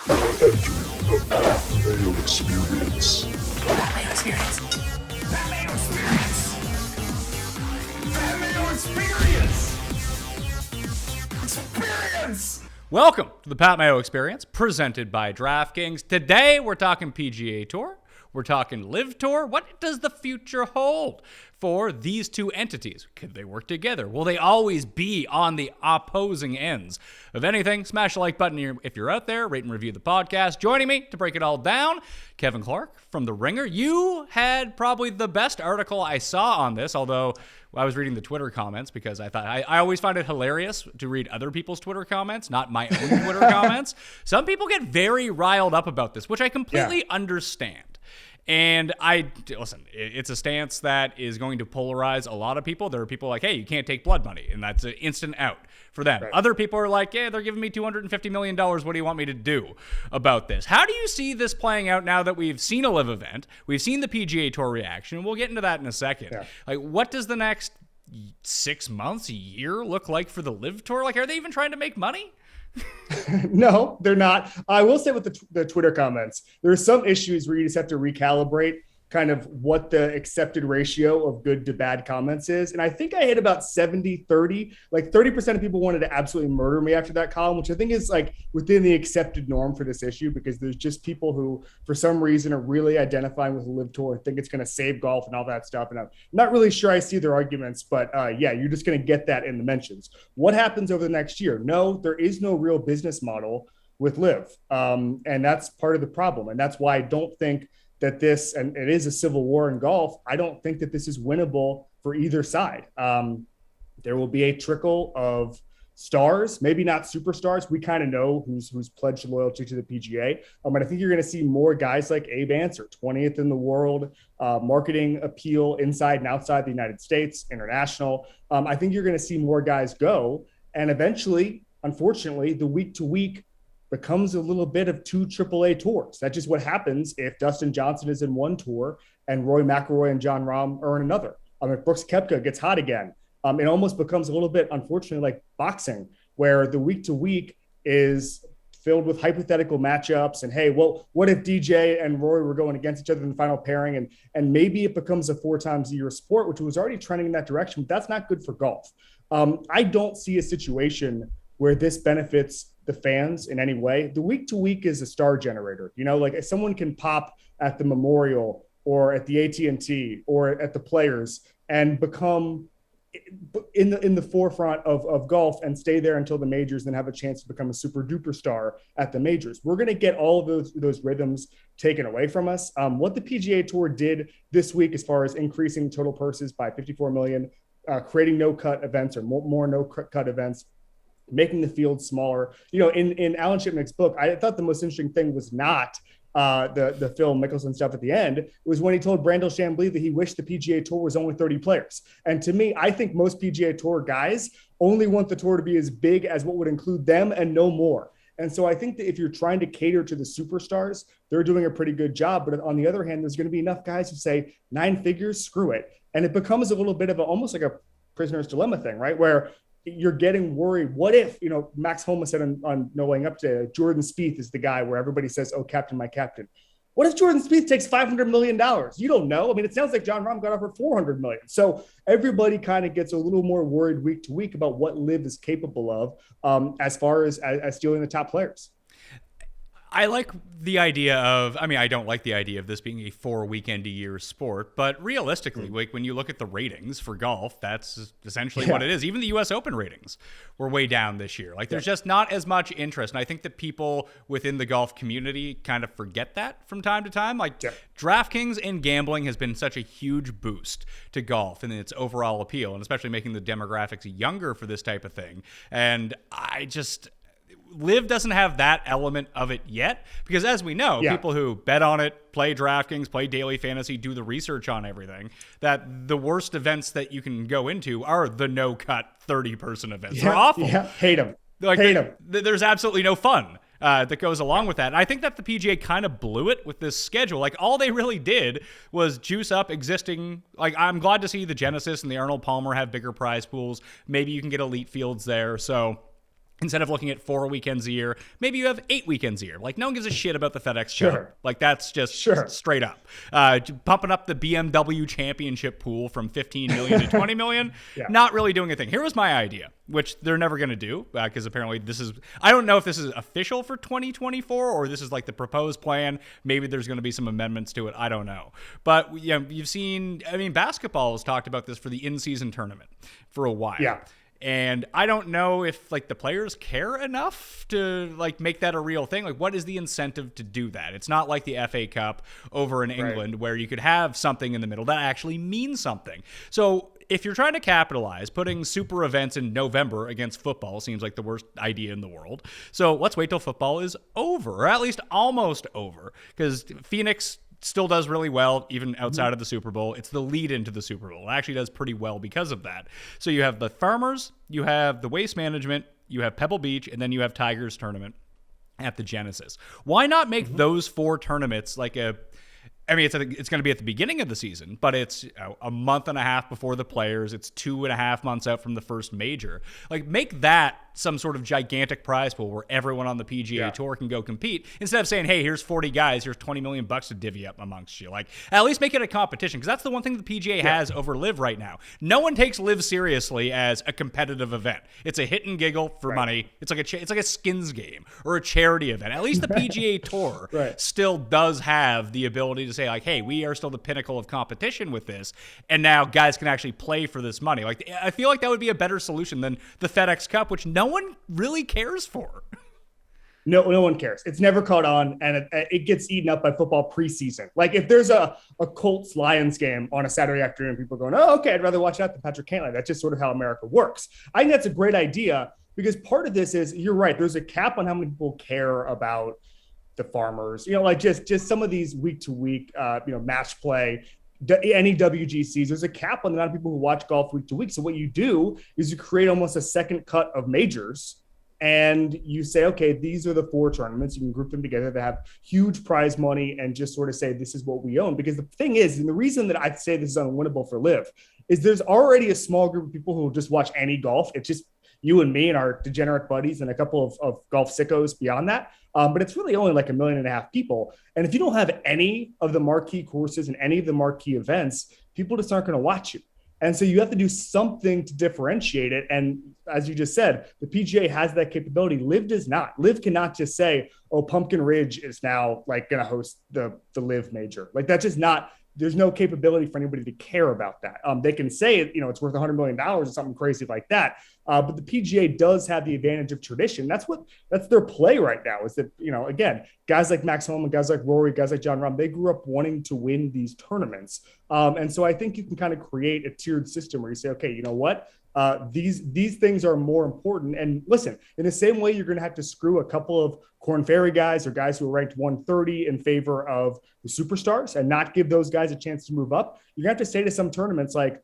The Mayo Experience. Mayo Experience. Mayo Experience. Mayo Experience. Experience. Welcome to the Pat Mayo Experience, presented by DraftKings. Today, we're talking PGA Tour. We're talking LIV Tour. What does the future hold for these two entities? Could they work together? Will they always be on the opposing ends of anything? Smash the like button if you're out there. Rate and review the podcast. Joining me to break it all down, Kevin Clark from The Ringer. You had probably the best article I saw on this, although I was reading the Twitter comments because I thought I always find it hilarious to read other people's Twitter comments, not my own Twitter comments. Some people get very riled up about this, which I completely understand. And listen, it's a stance that is going to polarize a lot of people. There are people like, hey, you can't take blood money, and that's an instant out for them. Right. Other people are like, yeah, they're giving me $250 million. What do you want me to do about this? How do you see this playing out now that we've seen a LIV event? We've seen the PGA Tour reaction, and we'll get into that in a second. Yeah. Like, what does the next 6 months, a year look like for the LIV Tour? Like, are they even trying to make money? No, they're not. I will say with the Twitter comments, there are some issues where you just have to recalibrate kind of what the accepted ratio of good to bad comments is. And I think I hit about 70-30, like 30% of people wanted to absolutely murder me after that column, which I think is like within the accepted norm for this issue, because there's just people who for some reason are really identifying with the LIV Tour, think it's going to save golf and all that stuff. And I'm not really sure I see their arguments, but yeah, you're just going to get that in the mentions. What happens over the next year? No, there is no real business model with LIV. And that's part of the problem. And that's why I don't think that this, and it is a civil war in golf, I don't think that this is winnable for either side. There will be a trickle of stars, maybe not superstars. We kind of know who's pledged loyalty to the PGA. And I think you're going to see more guys like Abe Answer, 20th in the world, marketing appeal inside and outside the United States, international. I think you're going to see more guys go. And eventually, unfortunately, the week-to-week becomes a little bit of two AAA tours. That's just what happens if Dustin Johnson is in one tour and Rory McIlroy and Jon Rahm are in another. If Brooks Koepka gets hot again, it almost becomes a little bit, unfortunately, like boxing, where the week-to-week is filled with hypothetical matchups. And hey, well, what if DJ and Rory were going against each other in the final pairing? And maybe it becomes a 4 times a year sport, which was already trending in that direction. But that's not good for golf. I don't see a situation where this benefits the fans in any way. The week-to-week is a star generator. You know, like if someone can pop at the Memorial or at the AT&T or at the Players and become in the forefront of golf and stay there until the majors, then have a chance to become a super duper star at the majors. We're going to get all of those rhythms taken away from us. What the PGA Tour did this week, as far as increasing total purses by 54 million, creating no-cut events or more no-cut events, making the field smaller. You know, in Alan Shipnick's book, I thought the most interesting thing was not the Phil Mickelson stuff at the end. It was when he told Brandel Chamblee that he wished the PGA Tour was only 30 players. And to me, I think most PGA Tour guys only want the tour to be as big as what would include them and no more. And so I think that if you're trying to cater to the superstars, they're doing a pretty good job. But on the other hand, there's going to be enough guys who say 9 figures, screw it. And it becomes a little bit of almost like a prisoner's dilemma thing, right? Where you're getting worried. What if, Max Homa said on No Laying Up to Jordan Spieth is the guy where everybody says, oh, captain, my captain. What if Jordan Spieth takes $500 million? You don't know. I mean, it sounds like Jon Rahm got offered $400 million. So everybody kind of gets a little more worried week to week about what LIV is capable of as far as stealing the top players. I like the idea of, I don't like the idea of this being a 4-weekend-a-year sport, but realistically, like when you look at the ratings for golf, that's essentially what it is. Even the U.S. Open ratings were way down this year. Like there's just not as much interest. And I think that people within the golf community kind of forget that from time to time. Like DraftKings and gambling has been such a huge boost to golf and its overall appeal, and especially making the demographics younger for this type of thing. And LIV doesn't have that element of it yet, because as we know, people who bet on it, play DraftKings, play daily fantasy, do the research on everything, that the worst events that you can go into are the no-cut 30-person events. They're awful. Yeah, hate them. There's absolutely no fun that goes along with that. And I think that the PGA kind of blew it with this schedule. Like, all they really did was juice up existing. Like, I'm glad to see the Genesis and the Arnold Palmer have bigger prize pools. Maybe you can get elite fields there. So Instead of looking at 4 weekends a year, maybe you have 8 weekends a year. Like, no one gives a shit about the FedEx Cup. Like, that's just straight up. Pumping up the BMW championship pool from 15 million to 20 million, not really doing a thing. Here was my idea, which they're never going to do, because apparently this is, I don't know if this is official for 2024 or this is like the proposed plan. Maybe there's going to be some amendments to it. I don't know. But you've seen, I mean, basketball has talked about this for the in-season tournament for a while. Yeah. And I don't know if like the players care enough to like make that a real thing. Like, what is the incentive to do that? It's not like the FA Cup over in England where you could have something in the middle that actually means something. So if you're trying to capitalize, putting super events in November against football seems like the worst idea in the world. So let's wait till football is over, or at least almost over, because Phoenix still does really well, even outside of the Super Bowl. It's the lead into the Super Bowl. It actually does pretty well because of that. So you have the Farmers, you have the Waste Management, you have Pebble Beach, and then you have Tigers Tournament at the Genesis. Why not make those 4 tournaments like a, I mean, it's going to be at the beginning of the season, but it's a month and a half before the Players. It's 2.5 months out from the first major. Like, make that some sort of gigantic prize pool where everyone on the PGA Tour can go compete, instead of saying, hey, here's 40 guys, here's $20 million to divvy up amongst you. Like, at least make it a competition, because that's the one thing the PGA has over LIV right now. No one takes LIV seriously as a competitive event. It's a hit and giggle for money. It's like a skins game or a charity event. At least the PGA Tour still does have the ability to say, like, hey, we are still the pinnacle of competition with this, and now guys can actually play for this money. Like, I feel like that would be a better solution than the FedEx Cup, which no one really cares for. No one cares. It's never caught on, and it gets eaten up by football preseason. Like, if there's a Colts-Lions game on a Saturday afternoon, people are going, oh, okay, I'd rather watch that than Patrick Cantlay. That's just sort of how America works. I think that's a great idea, because part of this is, you're right, there's a cap on how many people care about the Farmers. Like just some of these week-to-week, match play, any WGCs, there's a cap on the amount of people who watch golf week to week. So what you do is you create almost a second cut of majors, and you say, okay, these are the 4 tournaments. You can group them together. They have huge prize money, and just sort of say, this is what we own. Because the thing is, and the reason that I'd say this is unwinnable for LIV, is there's already a small group of people who will just watch any golf. It's just you and me and our degenerate buddies and a couple of golf sickos beyond that. But it's really only like 1.5 million people. And if you don't have any of the marquee courses and any of the marquee events, people just aren't going to watch you. And so you have to do something to differentiate it. And as you just said, the PGA has that capability. LIV does not. LIV cannot just say, oh, Pumpkin Ridge is now like going to host the LIV major. Like, that's just not, there's no capability for anybody to care about that. They can say, it's worth $100 million or something crazy like that. But the PGA does have the advantage of tradition. That's their play right now, is that, again, guys like Max Homa, guys like Rory, guys like John Rahm, they grew up wanting to win these tournaments. And so I think you can kind of create a tiered system where you say, okay, you know what? These things are more important. And listen, in the same way, you're going to have to screw a couple of Korn Ferry guys or guys who are ranked 130 in favor of the superstars and not give those guys a chance to move up. You're going to have to say to some tournaments like,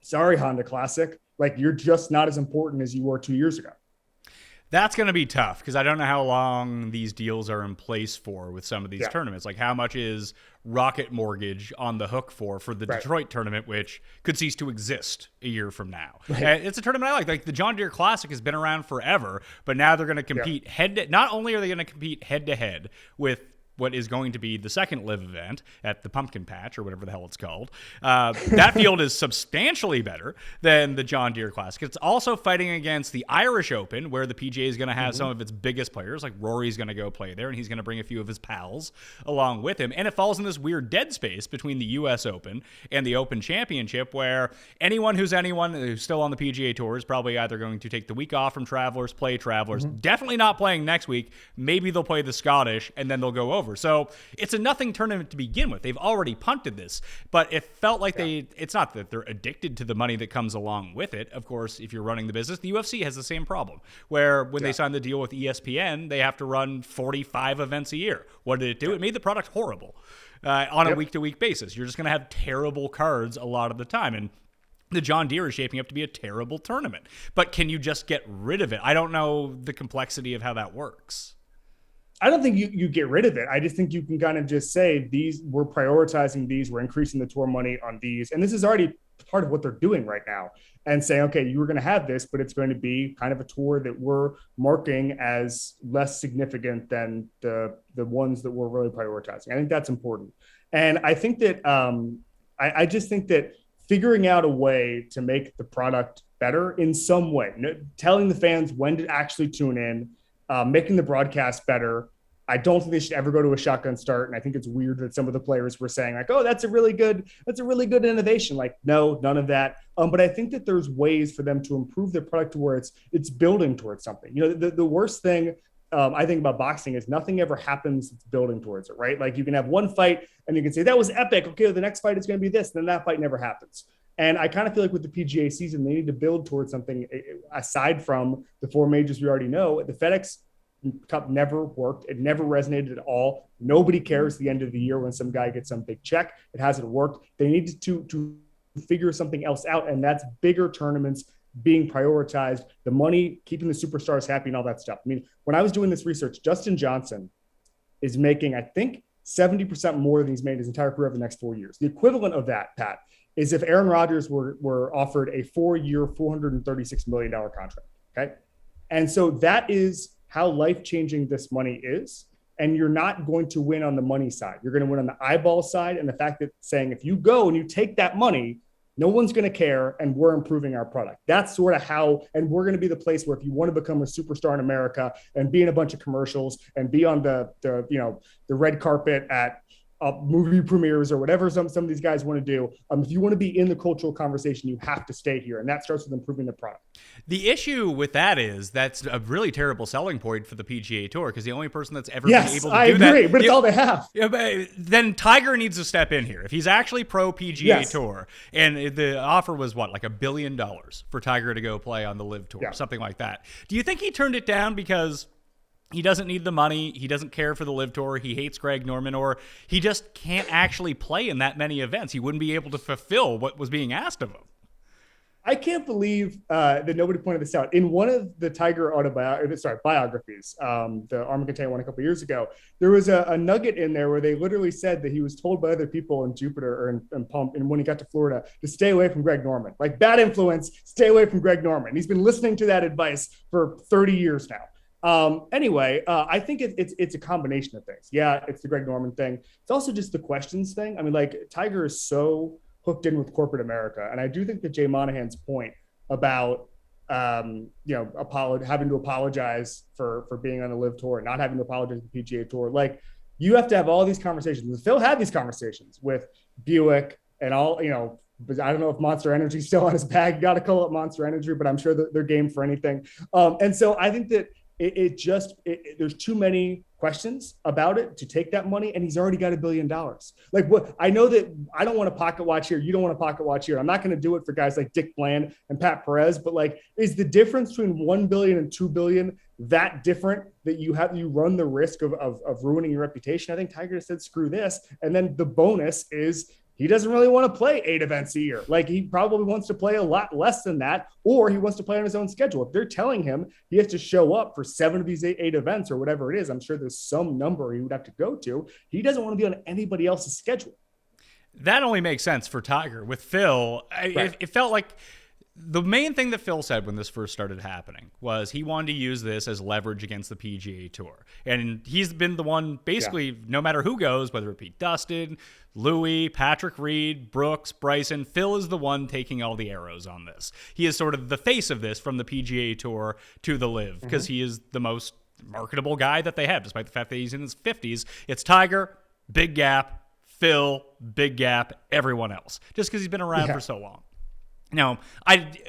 sorry, Honda Classic, like, you're just not as important as you were 2 years ago. That's going to be tough, because I don't know how long these deals are in place for with some of these tournaments. Like, how much is Rocket Mortgage on the hook for the Detroit tournament, which could cease to exist a year from now? It's a tournament I like. Like, the John Deere Classic has been around forever, but now they're going to compete not only are they going to compete head-to-head with what is going to be the second LIV event at the Pumpkin Patch, or whatever the hell it's called. That field is substantially better than the John Deere Classic. It's also fighting against the Irish Open, where the PGA is going to have some of its biggest players. Like, Rory's going to go play there, and he's going to bring a few of his pals along with him. And it falls in this weird dead space between the U.S. Open and the Open Championship, where anyone who's still on the PGA Tour is probably either going to take the week off from Travelers, play Travelers, definitely not playing next week. Maybe they'll play the Scottish, and then they'll go over. So it's a nothing tournament to begin with. They've already punted this, but it felt like it's not that they're addicted to the money that comes along with it. Of course, if you're running the business, the UFC has the same problem, where when they signed the deal with ESPN, they have to run 45 events a year. What did it do? It made the product horrible on a week-to-week basis. You're just going to have terrible cards a lot of the time. And the John Deere is shaping up to be a terrible tournament. But can you just get rid of it? I don't know the complexity of how that works. I don't think you get rid of it. I just think you can kind of just say, we're prioritizing these, we're increasing the tour money on these. And this is already part of what they're doing right now, and saying, okay, you were going to have this, but it's going to be kind of a tour that we're marking as less significant than the ones that we're really prioritizing. I think that's important. And I think that I just think that figuring out a way to make the product better in some way, telling the fans when to actually tune in, making the broadcast better. I don't think they should ever go to a shotgun start. And I think it's weird that some of the players were saying like, oh, that's a really good innovation. Like, no, none of that. But I think that there's ways for them to improve their product to where it's building towards something. You know, the worst thing I think about boxing is nothing ever happens. It's building towards it, right? Like you can have one fight and you can say that was epic. Okay, the next fight is going to be this. Then that fight never happens. And I kind of feel like with the PGA season, they need to build towards something aside from the 4 majors we already know. The FedEx Cup never worked. It never resonated at all. Nobody cares at the end of the year when some guy gets some big check. It hasn't worked. They need to figure something else out, and that's bigger tournaments being prioritized, the money, keeping the superstars happy, and all that stuff. I mean, when I was doing this research, Justin Johnson is making, I think, 70% more than he's made his entire career over the next 4 years. The equivalent of that, Pat, is if Aaron Rodgers were offered a 4-year, $436 million contract, okay? And so that is how life-changing this money is. And you're not going to win on the money side. You're going to win on the eyeball side. And the fact that saying, if you go and you take that money, no one's going to care, and we're improving our product. That's sort of how, and we're going to be the place where if you want to become a superstar in America and be in a bunch of commercials and be on the red carpet at movie premieres or whatever some of these guys want to do. If you want to be in the cultural conversation, you have to stay here. And that starts with improving the product. The issue with that is that's a really terrible selling point for the PGA Tour, because the only person that's ever been able to do that. I agree, but it's all they have. Then Tiger needs to step in here. If he's actually pro PGA Tour, and the offer was what, like $1 billion for Tiger to go play on the LIV Tour, something like that. Do you think he turned it down because he doesn't need the money, he doesn't care for the LIV Tour, he hates Greg Norman, or he just can't actually play in that many events? He wouldn't be able to fulfill what was being asked of him. I can't believe that nobody pointed this out. In one of the Tiger biographies, the Armageddon one a couple years ago, there was a nugget in there where they literally said that he was told by other people in Jupiter or in Palm, and when he got to Florida, to stay away from Greg Norman. Like, bad influence, stay away from Greg Norman. He's been listening to that advice for 30 years now. I think it's a combination of things. Yeah, it's the Greg Norman thing. It's also just the questions thing. I mean, like, Tiger is so hooked in with corporate America. And I do think that Jay Monahan's point about, having to apologize for being on the LIV Tour, not having to apologize to the PGA Tour. Like, you have to have all these conversations. Phil had these conversations with Buick and all, but I don't know if Monster Energy is still on his bag. You got to call it Monster Energy, but I'm sure that they're game for anything. And so I think that there's too many questions about it to take that money, and he's already got $1 billion. Like, what I know that I don't want to pocket watch here. You don't want to pocket watch here. I'm not going to do it for guys like Dick Bland and Pat Perez, but like, is the difference between $1 billion and $2 billion that different that you run the risk of ruining your reputation? I think Tiger said, screw this. And then the bonus is he doesn't really want to play 8 events a year. Like, he probably wants to play a lot less than that, or he wants to play on his own schedule. If they're telling him he has to show up for 7 of these 8 events or whatever it is, I'm sure there's some number he would have to go to. He doesn't want to be on anybody else's schedule. That only makes sense for Tiger. With Phil, it felt like the main thing that Phil said when this first started happening was he wanted to use this as leverage against the PGA Tour. And he's been the one, basically, no matter who goes, whether it be Dustin, Louis, Patrick Reed, Brooks, Bryson, Phil is the one taking all the arrows on this. He is sort of the face of this from the PGA Tour to the LIV, because he is the most marketable guy that they have, despite the fact that he's in his 50s. It's Tiger, big gap, Phil, big gap, everyone else, just because he's been around for so long. Now,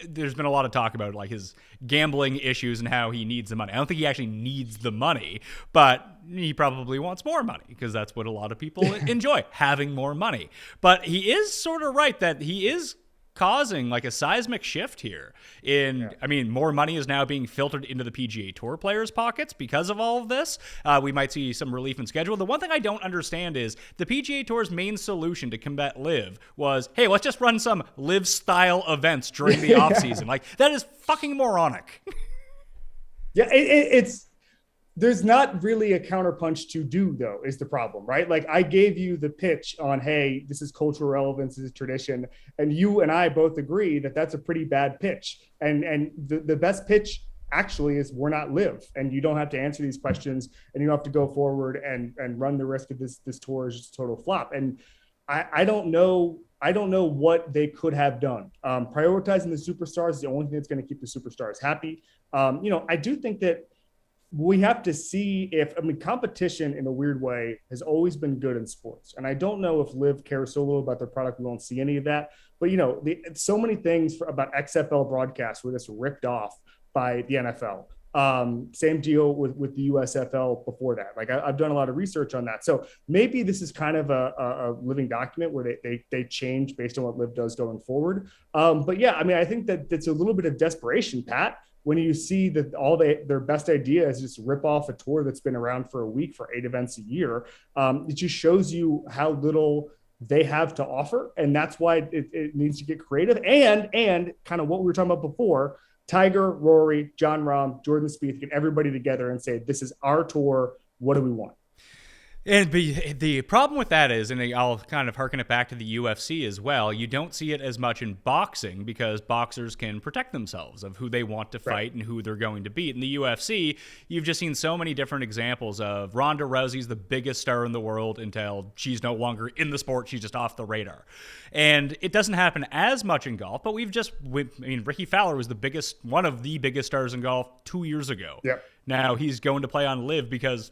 there's been a lot of talk about like his gambling issues and how he needs the money. I don't think he actually needs the money, but he probably wants more money, because that's what a lot of people enjoy, having more money. But he is sort of right that he is causing like a seismic shift here I mean, more money is now being filtered into the PGA Tour players' pockets because of all of this. We might see some relief in schedule. The one thing I don't understand is the PGA Tour's main solution to combat LIV was, hey, let's just run some LIV style events during the off season. Like, that is fucking moronic. Yeah, it's There's not really a counterpunch to do, though, is the problem, right? Like, I gave you the pitch on, hey, this is cultural relevance, this is tradition, and you and I both agree that that's a pretty bad pitch. And the best pitch actually is we're not LIV, and you don't have to answer these questions, and you don't have to go forward and run the risk of this tour is just a total flop. And I don't know what they could have done. Prioritizing the superstars is the only thing that's going to keep the superstars happy. I do think that we have to see competition in a weird way has always been good in sports. And I don't know if LIV cares so little about their product, we won't see any of that. But, so many things about XFL broadcasts were just ripped off by the NFL. Same deal with the USFL before that. Like, I've done a lot of research on that. So maybe this is kind of a living document where they change based on what LIV does going forward. But yeah, I mean, I think that it's a little bit of desperation, Pat, when you see that their best idea is just rip off a tour that's been around for a week for 8 events a year. It just shows you how little they have to offer. And that's why it needs to get creative. And kind of what we were talking about before, Tiger, Rory, Jon Rahm, Jordan Spieth, get everybody together and say, this is our tour. What do we want? And the problem with that is, and I'll kind of harken it back to the UFC as well, you don't see it as much in boxing because boxers can protect themselves of who they want to fight and who they're going to beat. In the UFC, you've just seen so many different examples of Ronda Rousey's the biggest star in the world until she's no longer in the sport. She's just off the radar. And it doesn't happen as much in golf, but Ricky Fowler was one of the biggest stars in golf 2 years ago. Yep. Now he's going to play on LIV because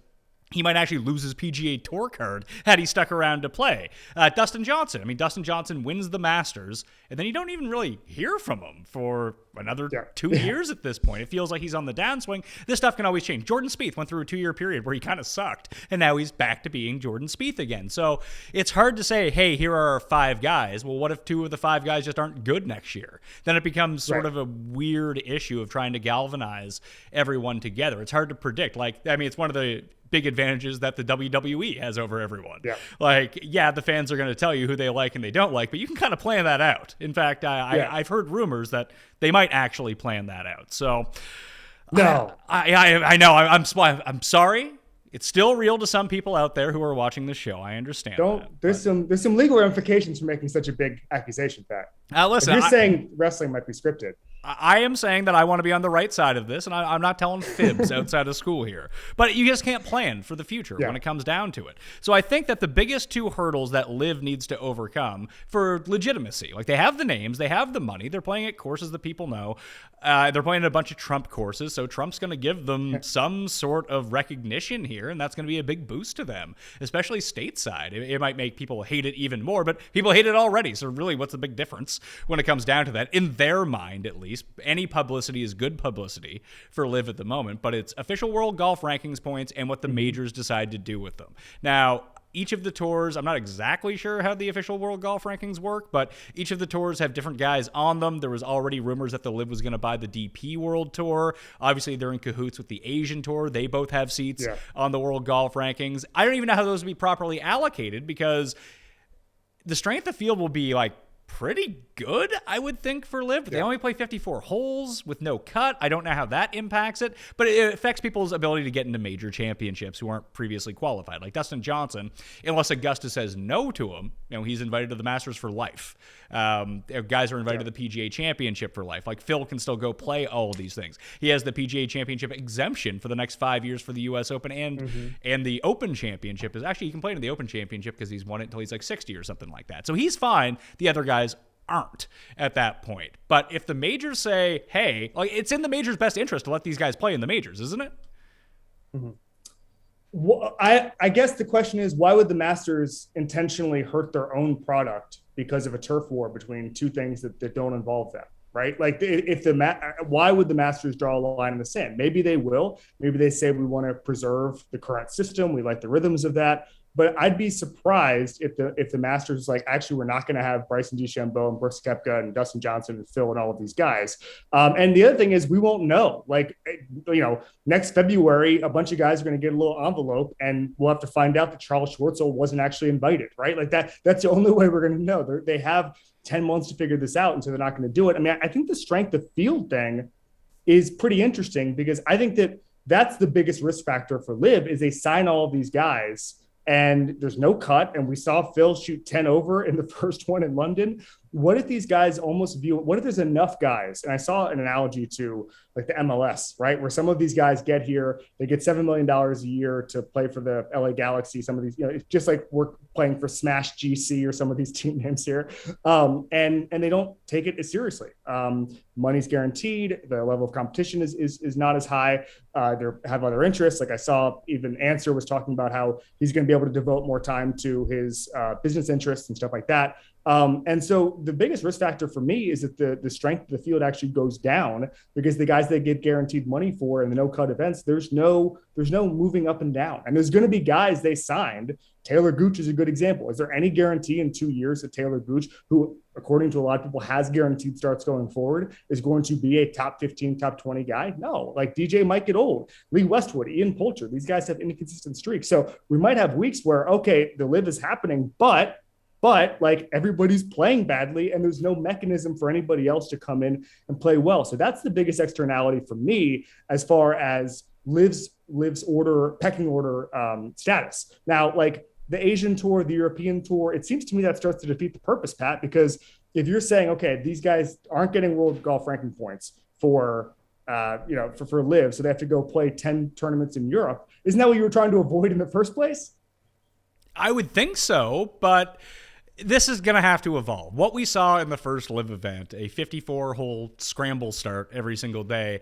he might actually lose his PGA Tour card had he stuck around to play. Dustin Johnson wins the Masters, and then you don't even really hear from him for another 2 years at this point. It feels like he's on the downswing. This stuff can always change. Jordan Spieth went through a 2-year period where he kind of sucked, and now he's back to being Jordan Spieth again. So it's hard to say, hey, here are our 5 guys. Well, what if 2 of the 5 guys just aren't good next year? Then it becomes sort of a weird issue of trying to galvanize everyone together. It's hard to predict. It's one of the big advantages that the WWE has over everyone. Yeah. The fans are going to tell you who they like and they don't like, but you can kind of plan that out. In fact, I've heard rumors that they might actually plan that out. So no, I know. I'm sorry. It's still real to some people out there who are watching the show. I understand. There's some legal ramifications for making such a big accusation, Pat. Listen, if you're saying wrestling might be scripted. I am saying that I want to be on the right side of this, and I'm not telling fibs outside of school here. But you just can't plan for the future when it comes down to it. So I think that the biggest 2 hurdles that LIV needs to overcome for legitimacy, like they have the names, they have the money, they're playing at courses that people know, they're playing at a bunch of Trump courses, so Trump's going to give them some sort of recognition here, and that's going to be a big boost to them, especially stateside. It might make people hate it even more, but people hate it already, so really what's the big difference when it comes down to that? In their mind, at least, any publicity is good publicity for LIV at the moment, but it's official world golf rankings points and what the majors decide to do with them. Now, each of the tours, I'm not exactly sure how the official world golf rankings work, but each of the tours have different guys on them. There was already rumors that the LIV was going to buy the DP World Tour. Obviously, they're in cahoots with the Asian Tour. They both have seats on the world golf rankings. I don't even know how those will be properly allocated because the strength of field will be pretty good, I would think, for LIV. They only play 54 holes with no cut. I don't know how that impacts it, but it affects people's ability to get into major championships who aren't previously qualified. Like Dustin Johnson, unless Augusta says no to him, he's invited to the Masters for life. Guys are invited to the PGA Championship for life. Like Phil can still go play all of these things. He has the PGA Championship exemption for the next 5 years for the U.S. Open and the Open Championship. He can play in the Open Championship because he's won it until he's 60 or something like that. So he's fine. The other guys aren't at that point. But if the majors say, hey, it's in the majors' best interest to let these guys play in the majors, isn't it? Well, I guess the question is, why would the Masters intentionally hurt their own product because of a turf war between 2 things that don't involve them? Right? Why would the Masters draw a line in the sand? Maybe they will. Maybe they say we want to preserve the current system. We like the rhythms of that. But I'd be surprised if the Masters is actually, we're not going to have Bryson DeChambeau and Brooks Koepka and Dustin Johnson and Phil and all of these guys. And the other thing is we won't know. Next February, a bunch of guys are going to get a little envelope and we'll have to find out that Charles Schwartzel wasn't actually invited, right? That's the only way we're going to know. They have 10 months to figure this out, and so they're not going to do it. I mean, I think the strength of field thing is pretty interesting because I think that that's the biggest risk factor for LIV is they sign all of these guys and there's no cut. And we saw Phil shoot 10 over in the first one in London. What if these guys almost view, what if there's enough guys? And I saw an analogy to like the MLS, right? Where some of these guys get here, they get $7 million a year to play for the LA Galaxy. Some of these, it's just like we're playing for Smash GC or some of these team names here. And they don't take it as seriously. Money's guaranteed. The level of competition is not as high. They have other interests. Like I saw even Answer was talking about how he's going to be able to devote more time to his business interests and stuff like that. And so the biggest risk factor for me is that the strength of the field actually goes down because the guys they get guaranteed money for in the no cut events, there's no moving up and down. And there's going to be guys they signed. Taylor Gooch is a good example. Is there any guarantee in 2 years that Taylor Gooch, who according to a lot of people has guaranteed starts going forward, is going to be a top 15, top 20 guy? No. Like DJ might get old. Lee Westwood, Ian Poulter, these guys have inconsistent streaks. So we might have weeks where, okay, the LIV is happening, but like everybody's playing badly and there's no mechanism for anybody else to come in and play well. So that's the biggest externality for me as far as LIV's pecking order status. Now, like the Asian tour, the European tour, it seems to me that starts to defeat the purpose, Pat, because if you're saying, okay, these guys aren't getting world golf ranking points for LIV, so they have to go play 10 tournaments in Europe. Isn't that what you were trying to avoid in the first place? I would think so, but this is going to have to evolve. What we saw in the first LIV event, a 54-hole scramble start every single day,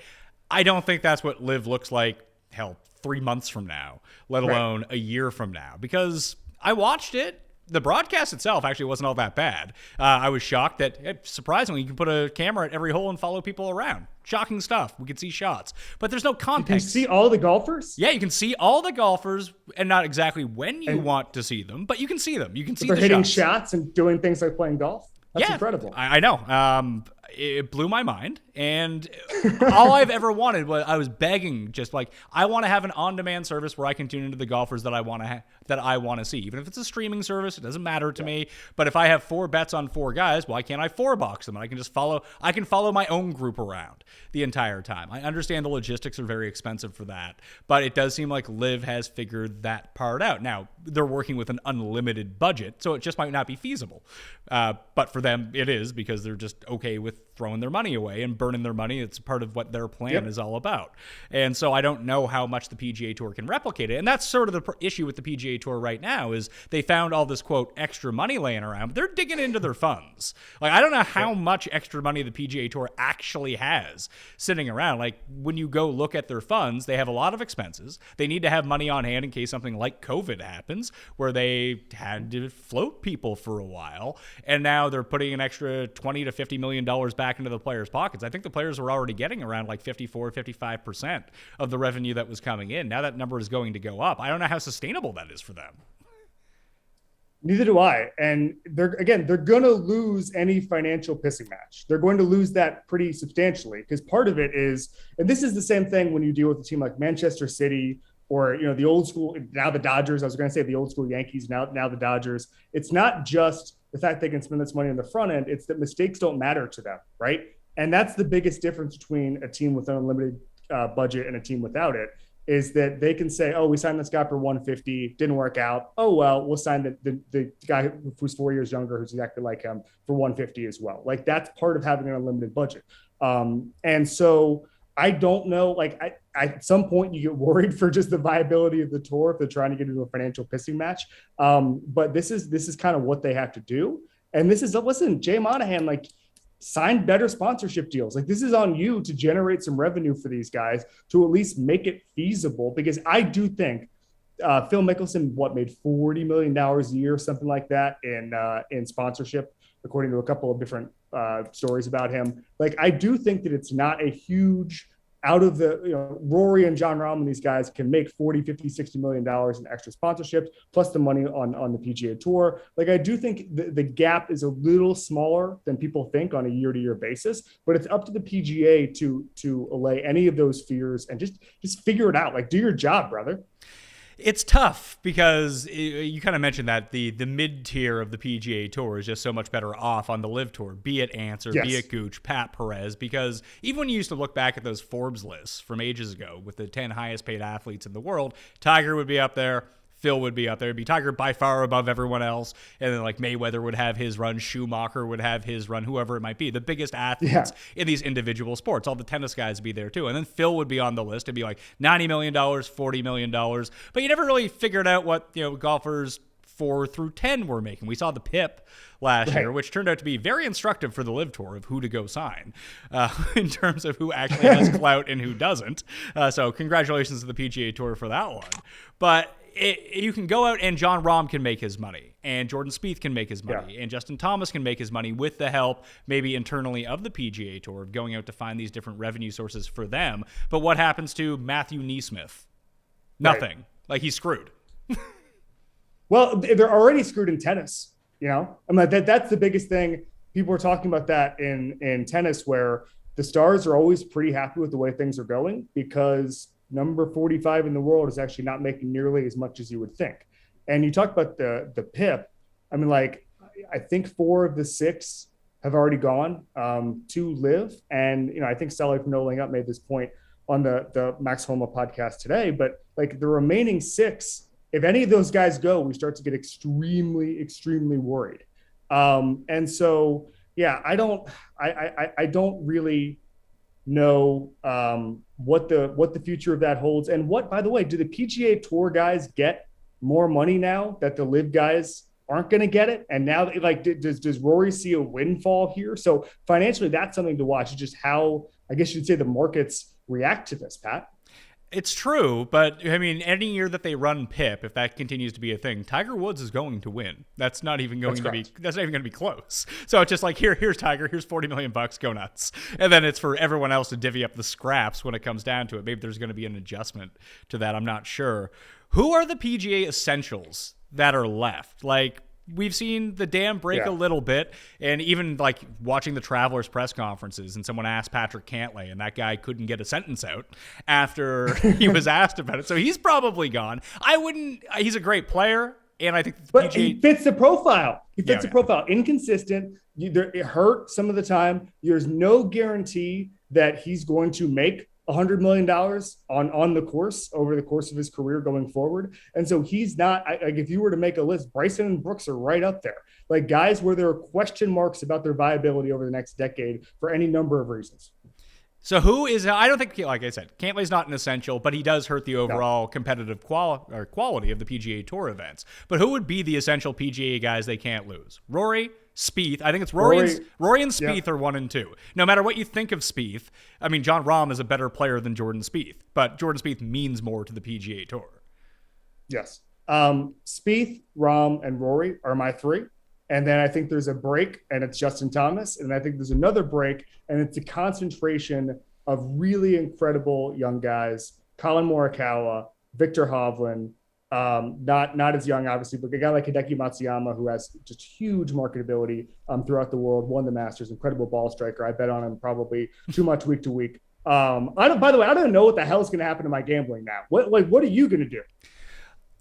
I don't think that's what LIV looks like, 3 months from now, let alone a year from now. Because I watched it. The broadcast itself actually wasn't all that bad. I was shocked that, surprisingly, you can put a camera at every hole and follow people around. Shocking stuff. We could see shots. But there's no context. You can see all the golfers? Yeah, you can see all the golfers, and not exactly when you want to see them, but you can see them. You can see they're the hitting shots. shots and doing things like playing golf? That's incredible. I know. It blew my mind. And all I've ever wanted was, I was begging, just like, I want to have an on-demand service where I can tune into the golfers that I want to see. Even if it's a streaming service, it doesn't matter to me. But if I have 4 bets on 4 guys, why can't I 4-box them? And I can just follow my own group around the entire time. I understand the logistics are very expensive for that, but it does seem like LIV has figured that part out. Now, they're working with an unlimited budget, so it just might not be feasible. But for them, it is, because they're just okay with throwing their money away and burning their money. It's part of what their plan is all about. And so I don't know how much the PGA Tour can replicate it. And that's sort of the issue with the PGA Tour right now, is they found all this, quote, extra money laying around, but they're digging into their funds. Like, I don't know how much extra money the PGA Tour actually has sitting around. Like, when you go look at their funds, they have a lot of expenses. They need to have money on hand in case something like COVID happens, where they had to float people for a while. And now they're putting an extra $20 to $50 million back into the players' pockets. I think the players were already getting around like 55% of the revenue that was coming in. Now that number is going to go up. I don't know how sustainable that is for them. Neither do I. And they're going to lose any financial pissing match. They're going to lose that pretty substantially, because part of it is, and this is the same thing when you deal with a team like Manchester City or, the old school, now the Dodgers. I was going to say the old school Yankees, now the Dodgers. It's not just the fact they can spend this money on the front end. It's that mistakes don't matter to them, right? And that's the biggest difference between a team with an unlimited budget and a team without it, is that they can say, oh, we signed this guy for 150, didn't work out. Oh, well, we'll sign the guy who's 4 years younger, who's exactly like him, for 150 as well. Like, that's part of having an unlimited budget. And so I don't know, like, at some point you get worried for just the viability of the tour if they're trying to get into a financial pissing match. But this is kind of what they have to do. And this is, listen, Jay Monahan, like, sign better sponsorship deals. Like, this is on you to generate some revenue for these guys to at least make it feasible, because I do think Phil Mickelson, made $40 million a year, something like that in sponsorship, according to a couple of different stories about him. Like, I do think that it's not a huge out of the, Rory and John Rahm and these guys can make $40, $50, $60 million in extra sponsorships, plus the money on the PGA Tour. Like, I do think the gap is a little smaller than people think on a year-to-year basis, but it's up to the PGA to allay any of those fears and just figure it out. Like, do your job, brother. It's tough because you kind of mentioned that the mid-tier of the PGA Tour is just so much better off on the LIV Tour, be it Answer, be it Gooch, Pat Perez, because even when you used to look back at those Forbes lists from ages ago with the 10 highest paid athletes in the world, Tiger would be up there, Phil would be up there. It'd be Tiger by far above everyone else. And then like Mayweather would have his run. Schumacher would have his run, whoever it might be. The biggest athletes in these individual sports. All the tennis guys would be there too. And then Phil would be on the list. It'd be like $90 million, $40 million. But you never really figured out what, golfers 4 through 10 were making. We saw the PIP last year, which turned out to be very instructive for the LIV Tour of who to go sign in terms of who actually has clout and who doesn't. So congratulations to the PGA Tour for that one. But you can go out and Jon Rahm can make his money and Jordan Spieth can make his money and Justin Thomas can make his money with the help maybe internally of the PGA Tour of going out to find these different revenue sources for them. But what happens to Matthew Neesmith? Nothing. Right. Like he's screwed. Well, they're already screwed in tennis. I mean, that's the biggest thing. People are talking about that in tennis where the stars are always pretty happy with the way things are going because number 45 in the world is actually not making nearly as much as you would think. And you talk about the PIP. I mean, like, I think 4 of the 6 have already gone to LIV. And, I think Sally from No Laying Up made this point on the Max Homa podcast today. But like the remaining 6, if any of those guys go, we start to get extremely, extremely worried. And so, I don't really know what the future of that holds. And what, by the way, do the PGA Tour guys get more money now that the LIV guys aren't going to get it? And now, like, does Rory see a windfall here? So financially, that's something to watch. It's just how, I guess you'd say, the markets react to this, Pat. It's true, but I mean, any year that they run PIP, if that continues to be a thing, Tiger Woods is going to win. That's not even going to be close. So it's just like, here's Tiger, here's $40 million, go nuts. And then it's for everyone else to divvy up the scraps when it comes down to it. Maybe there's going to be an adjustment to that. I'm not sure. Who are the PGA Essentials that are left? Like, we've seen the dam break a little bit, and even like watching the Travelers press conferences, and someone asked Patrick Cantlay, and that guy couldn't get a sentence out after he was asked about it. So he's probably gone. He's a great player, and I think but he fits the profile. He fits the profile. Inconsistent. It hurt some of the time. There's no guarantee that he's going to make $100 million on the course over the course of his career going forward. And so he's not, like, if you were to make a list, Bryson and Brooks are right up there. Like guys where there are question marks about their viability over the next decade for any number of reasons. So who is, I don't think, like I said, Cantlay's not an essential, but he does hurt the overall competitive quality of the PGA Tour events. But who would be the essential PGA guys they can't lose? Rory, Spieth. I think it's Rory and Spieth are 1 and 2. No matter what you think of Spieth, I mean, Jon Rahm is a better player than Jordan Spieth, but Jordan Spieth means more to the PGA Tour. Yes. Spieth, Rahm, and Rory are my 3. And then I think there's a break, and it's Justin Thomas. And I think there's another break, and it's a concentration of really incredible young guys. Colin Morikawa, Victor Hovland, not as young, obviously, but a guy like Hideki Matsuyama, who has just huge marketability throughout the world, won the Masters, incredible ball striker. I bet on him probably too much week to week. By the way, I don't know what the hell is going to happen to my gambling now. What are you going to do?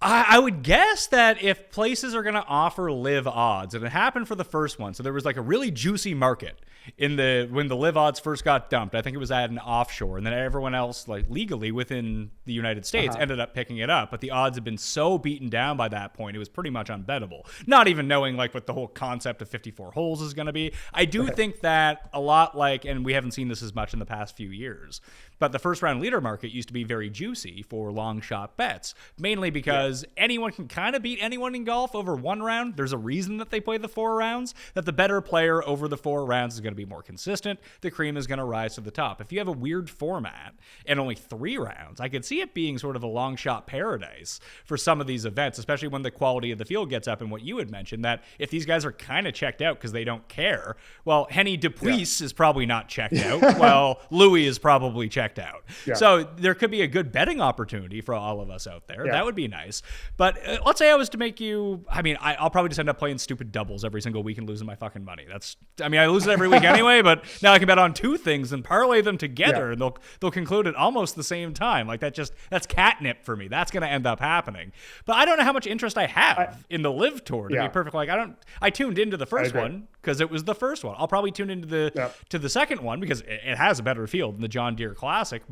I would guess that if places are going to offer LIV odds, and it happened for the first one, so there was like a really juicy market when the LIV odds first got dumped. I think it was at an offshore, and then everyone else, like legally within the United States, ended up picking it up. But the odds had been so beaten down by that point, it was pretty much unbettable. Not even knowing like what the whole concept of 54 holes is going to be. I do think that a lot like, and we haven't seen this as much in the past few years, but the first round leader market used to be very juicy for long shot bets, mainly because anyone can kind of beat anyone in golf over one round. There's a reason that they play the 4 rounds, that the better player over the 4 rounds is going to be more consistent. The cream is going to rise to the top. If you have a weird format and only 3 rounds, I could see it being sort of a long shot paradise for some of these events, especially when the quality of the field gets up. And what you had mentioned, that if these guys are kind of checked out because they don't care, well, Henny Dupuis is probably not checked out. Well, Louis is probably checked checked out. Yeah. So there could be a good betting opportunity for all of us out there. Yeah. That would be nice. But let's say I was to make you, I'll probably just end up playing stupid doubles every single week and losing my fucking money. I lose it every week anyway, but now I can bet on two things and parlay them together, and they'll conclude at almost the same time. Like that's catnip for me. That's going to end up happening. But I don't know how much interest I have in the LIV Tour, to be perfect. Like I tuned into the first one because it was the first one. I'll probably tune into the second one because it has a better field than the John Deere Classic,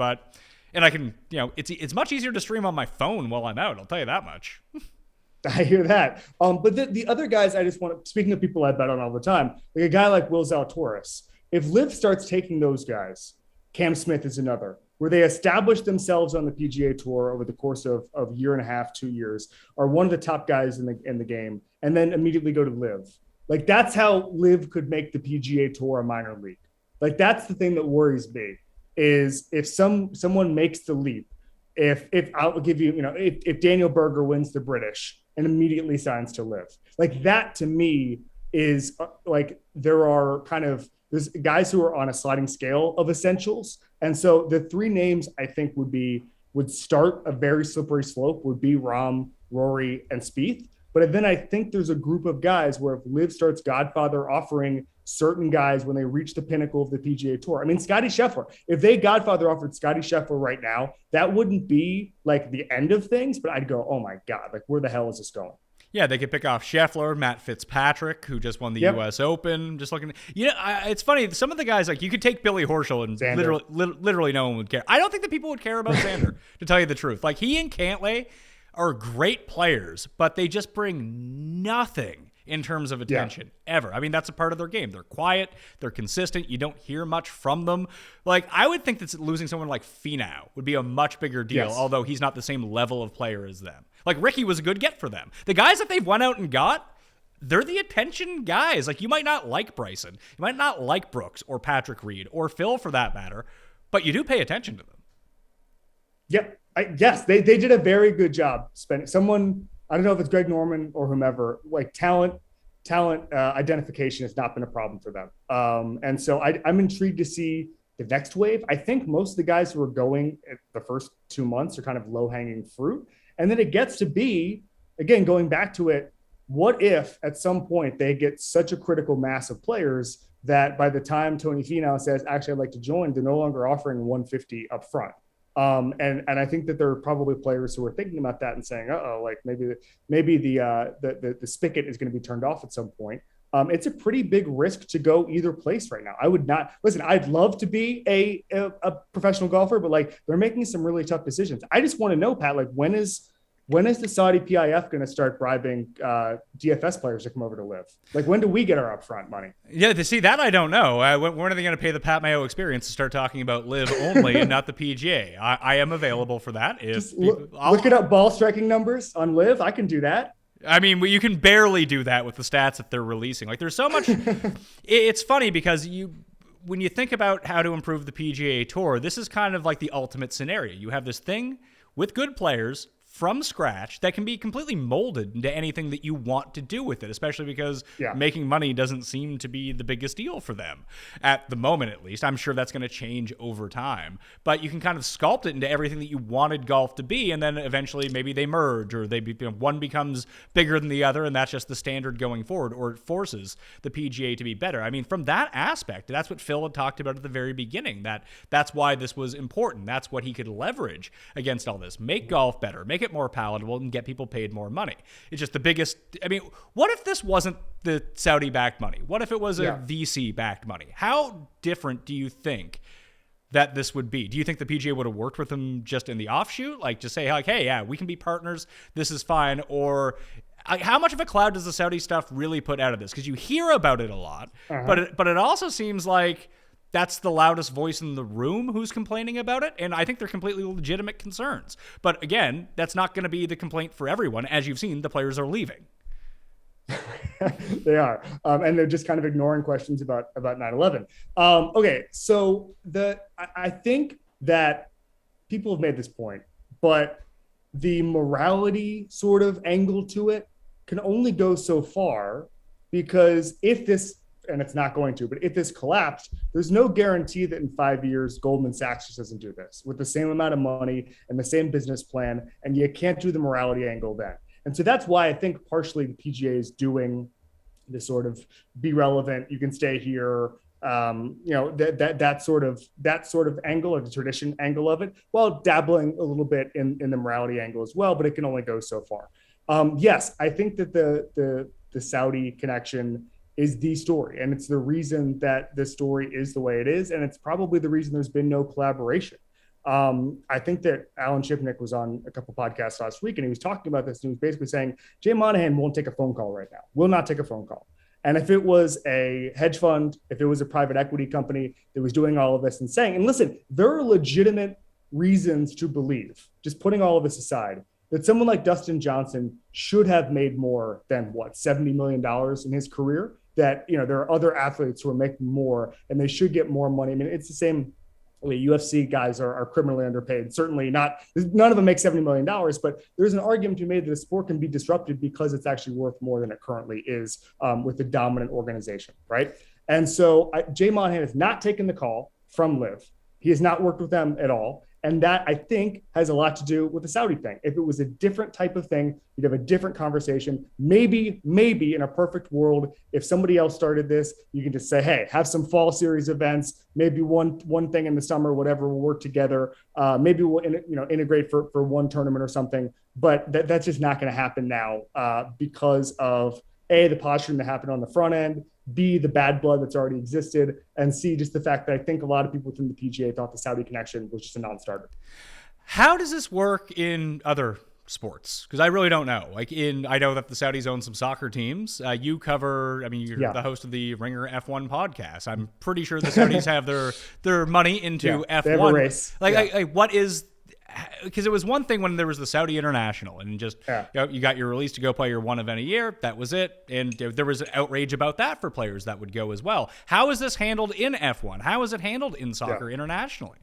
and I can, it's much easier to stream on my phone while I'm out. I'll tell you that much. I hear that. But the other guys, I just want to, speaking of people I bet on all the time, like a guy like Will Zalatoris, if LIV starts taking those guys, Cam Smith is another, where they establish themselves on the PGA Tour over the course of a year and a half, 2 years, are one of the top guys in the game, and then immediately go to LIV. Like that's how LIV could make the PGA Tour a minor league. Like that's the thing that worries me, is if someone makes the leap, if I'll give you, if Daniel Berger wins the British and immediately signs to LIV, like that to me is like there's guys who are on a sliding scale of essentials. And so the three names I think would start a very slippery slope would be Rahm, Rory, and Spieth. But then I think there's a group of guys where if LIV starts Godfather offering certain guys when they reach the pinnacle of the PGA Tour. I mean, Scotty Scheffler, if they Godfather offered Scotty Scheffler right now, that wouldn't be like the end of things, but I'd go, oh my God, like where the hell is this going? Yeah, they could pick off Scheffler, Matt Fitzpatrick, who just won the U.S. Open. Just looking, it's funny. Some of the guys, like you could take Billy Horschel, and literally no one would care. I don't think that people would care about Xander, to tell you the truth. Like he and Cantlay are great players, but they just bring nothing in terms of attention ever. I mean, that's a part of their game. They're quiet. They're consistent. You don't hear much from them. Like, I would think that losing someone like Finau would be a much bigger deal, although he's not the same level of player as them. Like, Ricky was a good get for them. The guys that they've went out and got, they're the attention guys. Like, you might not like Bryson. You might not like Brooks or Patrick Reed or Phil for that matter, but you do pay attention to them. Yep. Yes, they did a very good job spending someone. I don't know if it's Greg Norman or whomever, like talent identification has not been a problem for them. And so I'm intrigued to see the next wave. I think most of the guys who are going at the first 2 months are kind of low hanging fruit. And then it gets to be, again, going back to it, what if at some point they get such a critical mass of players that by the time Tony Finau says, actually, I'd like to join, they're no longer offering 150 up front. And I think that there are probably players who are thinking about that and saying, like maybe the spigot is going to be turned off at some point. It's a pretty big risk to go either place right now. I would not listen. I'd love to be a professional golfer, but like they're making some really tough decisions. I just want to know, Pat, like when is the Saudi PIF going to start bribing DFS players to come over to LIV? Like, when do we get our upfront money? Yeah, to see that, I don't know. When are they going to pay the Pat Mayo experience to start talking about LIV only and not the PGA? I am available for that. Look it up, ball striking numbers on LIV. I can do that. I mean, you can barely do that with the stats that they're releasing. Like, there's so much. It's funny because when you think about how to improve the PGA Tour, this is kind of like the ultimate scenario. You have this thing with good players from scratch that can be completely molded into anything that you want to do with it, especially because making money doesn't seem to be the biggest deal for them at the moment, at least. I'm sure that's going to change over time, but you can kind of sculpt it into everything that you wanted golf to be, and then eventually maybe they merge, or one becomes bigger than the other, and that's just the standard going forward, or it forces the PGA to be better. I mean, from that aspect, that's what Phil had talked about at the very beginning, that's why this was important. That's what he could leverage against all this. Make golf better, make it more palatable, and get people paid more money. It's just the biggest. I mean, what if this wasn't the Saudi-backed money? What if it was a VC-backed money? How different do you think that this would be? Do you think the PGA would have worked with them just in the offshoot? Like, just say, like, hey, yeah, we can be partners. This is fine. Or how much of a cloud does the Saudi stuff really put out of this? Because you hear about it a lot, but it also seems like that's the loudest voice in the room who's complaining about it, and I think they're completely legitimate concerns. But again, that's not going to be the complaint for everyone. As you've seen, the players are leaving. They are, and they're just kind of ignoring questions about 9/11. Okay, so I think that people have made this point, but the morality sort of angle to it can only go so far, because if this and it's not going to, but if this collapsed, there's no guarantee that in 5 years, Goldman Sachs just doesn't do this with the same amount of money and the same business plan. And you can't do the morality angle then. And so that's why I think partially the PGA is doing this sort of be relevant. You can stay here. That sort of angle, or the tradition angle of it, while dabbling a little bit in the morality angle as well, but it can only go so far. Yes, I think that the Saudi connection is the story, and it's the reason that the story is the way it is, and it's probably the reason there's been no collaboration. I think that Alan Shipnick was on a couple podcasts last week, and he was talking about this, and he was basically saying Jay Monahan won't take a phone call right now, will not take a phone call. And if it was a hedge fund, if it was a private equity company that was doing all of this and saying, and listen, there are legitimate reasons to believe, just putting all of this aside, that someone like Dustin Johnson should have made more than $70 million in his career, that, there are other athletes who are making more and they should get more money. I mean, it's the same. UFC guys are criminally underpaid. Certainly not. None of them make $70 million, but there's an argument to be made that a sport can be disrupted because it's actually worth more than it currently is with the dominant organization, right? And so Jay Monahan has not taken the call from LIV. He has not worked with them at all. And that, I think, has a lot to do with the Saudi thing. If it was a different type of thing, you'd have a different conversation. Maybe in a perfect world, if somebody else started this, you can just say, hey, have some fall series events, maybe one thing in the summer, whatever, we'll work together. Maybe we'll integrate for one tournament or something. But that's just not going to happen now because of A, the posturing that happened on the front end, B, the bad blood that's already existed, and C, just the fact that I think a lot of people within the PGA thought the Saudi connection was just a non-starter. How does this work in other sports? Because I really don't know. I know that the Saudis own some soccer teams. You cover, you're the host of the Ringer F1 podcast. I'm pretty sure the Saudis have their money into F1. They have a race. What is... Because it was one thing when there was the Saudi International and just you got your release to go play your one event a year. That was it. And there was an outrage about that for players that would go as well. How is this handled in F1? How is it handled in soccer internationally?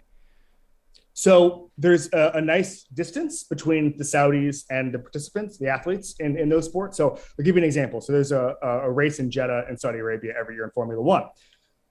So there's a nice distance between the Saudis and the participants, the athletes in those sports. So I'll give you an example. So there's a race in Jeddah in Saudi Arabia every year in Formula One.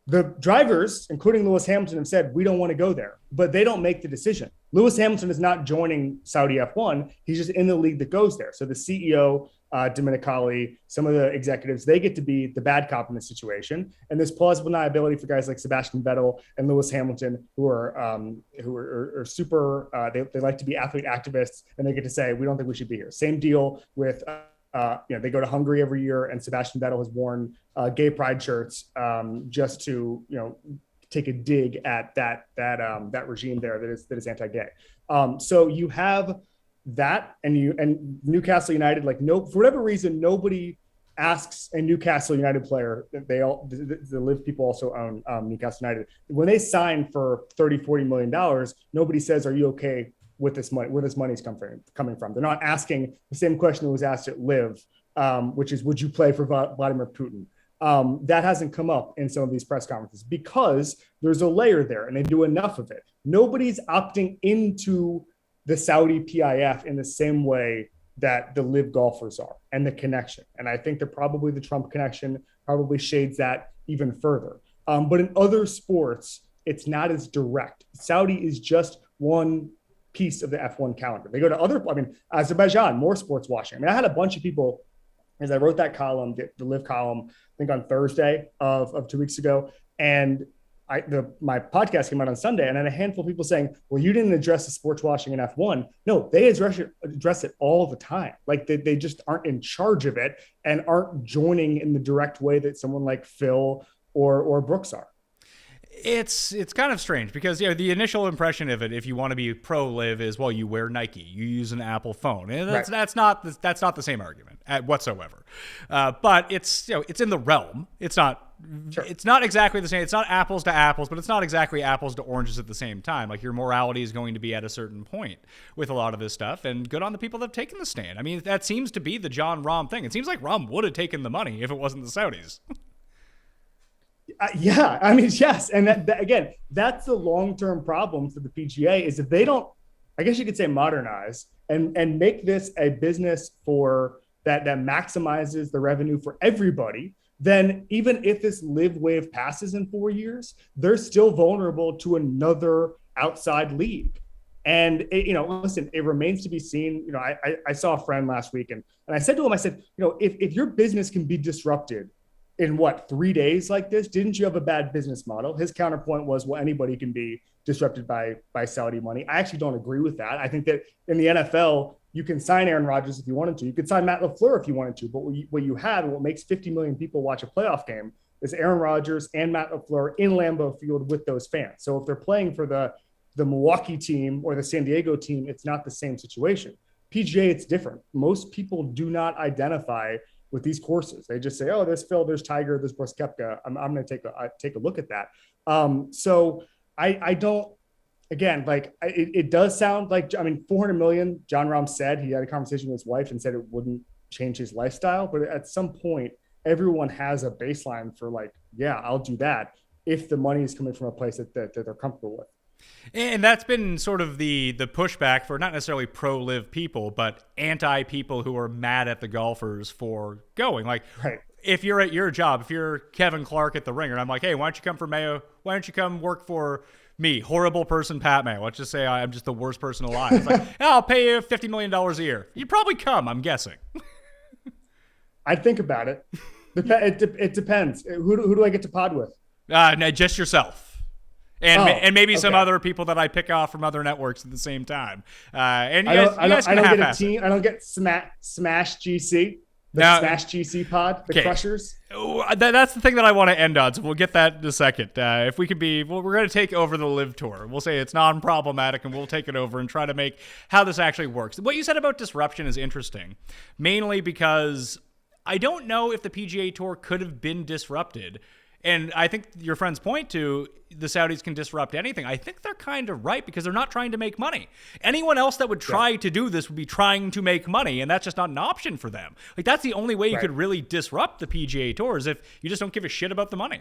The drivers, including Lewis Hamilton, have said, we don't want to go there, but they don't make the decision. Lewis Hamilton is not joining Saudi F1. He's just in the league that goes there. So the CEO, Dominicali, some of the executives, they get to be the bad cop in this situation. And there's plausible deniability for guys like Sebastian Vettel and Lewis Hamilton, who are super, they like to be athlete activists, and they get to say, we don't think we should be here. Same deal with they go to Hungary every year, and Sebastian Vettel has worn gay pride shirts just to take a dig at that regime there that is anti-gay. So you have that, and Newcastle United, for whatever reason, nobody asks a Newcastle United player. The LIV people also own Newcastle United. When they sign for $30-40 million, nobody says, "Are you okay with this money, where this money's coming from?" They're not asking the same question that was asked at LIV, which is, would you play for Vladimir Putin? That hasn't come up in some of these press conferences because there's a layer there and they do enough of it. Nobody's opting into the Saudi PIF in the same way that the LIV golfers are, and the connection. And I think that probably the Trump connection probably shades that even further. But in other sports, it's not as direct. Saudi is just one piece of the F1 calendar. They go to Azerbaijan, more sports washing. I had a bunch of people, as I wrote that column, the LIV column, I think on Thursday of 2 weeks ago, and my podcast came out on Sunday, and I had a handful of people saying, well, you didn't address the sports washing in F1. No, they address it all the time. They just aren't in charge of it and aren't joining in the direct way that someone like Phil or Brooks are. It's kind of strange because the initial impression of it, if you want to be pro LIV, is, well, you wear Nike, you use an Apple phone, and that's not the same argument whatsoever. But it's in the realm. It's not. Sure. It's not exactly the same. It's not apples to apples, but it's not exactly apples to oranges at the same time. Your morality is going to be at a certain point with a lot of this stuff, and good on the people that have taken the stand. That seems to be the John Rahm thing. It seems like Rahm would have taken the money if it wasn't the Saudis. Yes. And that, again, that's the long-term problem for the PGA is if they don't, I guess you could say, modernize and make this a business for that maximizes the revenue for everybody, then even if this LIV wave passes in 4 years, they're still vulnerable to another outside league. And listen, it remains to be seen. I saw a friend last week and I said to him, I said, if your business can be disrupted in 3 days like this, didn't you have a bad business model? His counterpoint was, well, anybody can be disrupted by Saudi money. I actually don't agree with that. I think that in the NFL, you can sign Aaron Rodgers if you wanted to. You could sign Matt LaFleur if you wanted to. But what you have and what makes 50 million people watch a playoff game is Aaron Rodgers and Matt LaFleur in Lambeau Field with those fans. So if they're playing for the Milwaukee team or the San Diego team, it's not the same situation. PGA, it's different. Most people do not identify with these courses. They just say, oh, there's Phil, there's Tiger, there's Brooks Koepka. I'm going to take a look at that. So I don't, again, it does sound like, 400 million, John Rahm said, he had a conversation with his wife and said it wouldn't change his lifestyle. But at some point, everyone has a baseline for yeah, I'll do that if the money is coming from a place that they're comfortable with. And that's been sort of the pushback for not necessarily pro-LIV people, but anti-people who are mad at the golfers for going. Right. If you're at your job, if you're Kevin Clark at the Ringer, and I'm like, hey, why don't you come for Mayo? Why don't you come work for me, horrible person Pat Mayo? Let's just say I'm just the worst person alive. It's like, I'll pay you $50 million a year. You'd probably come, I'm guessing. I'd think about it. It depends. Who do I get to pod with? No, just yourself. And maybe some other people that I pick off from other networks at the same time. And you guys can get a team. I don't get Smash GC. Smash GC pod, the Crushers. That's the thing that I want to end on, so we'll get that in a second. If we could we're going to take over the LIV Tour. We'll say it's non-problematic, and we'll take it over and try to make how this actually works. What you said about disruption is interesting, mainly because I don't know if the PGA Tour could have been disrupted. And I think your friend's point to the Saudis can disrupt anything, I think they're kind of right because they're not trying to make money. Anyone else that would try to do this would be trying to make money, and that's just not an option for them. That's the only way you could really disrupt the PGA Tour is if you just don't give a shit about the money.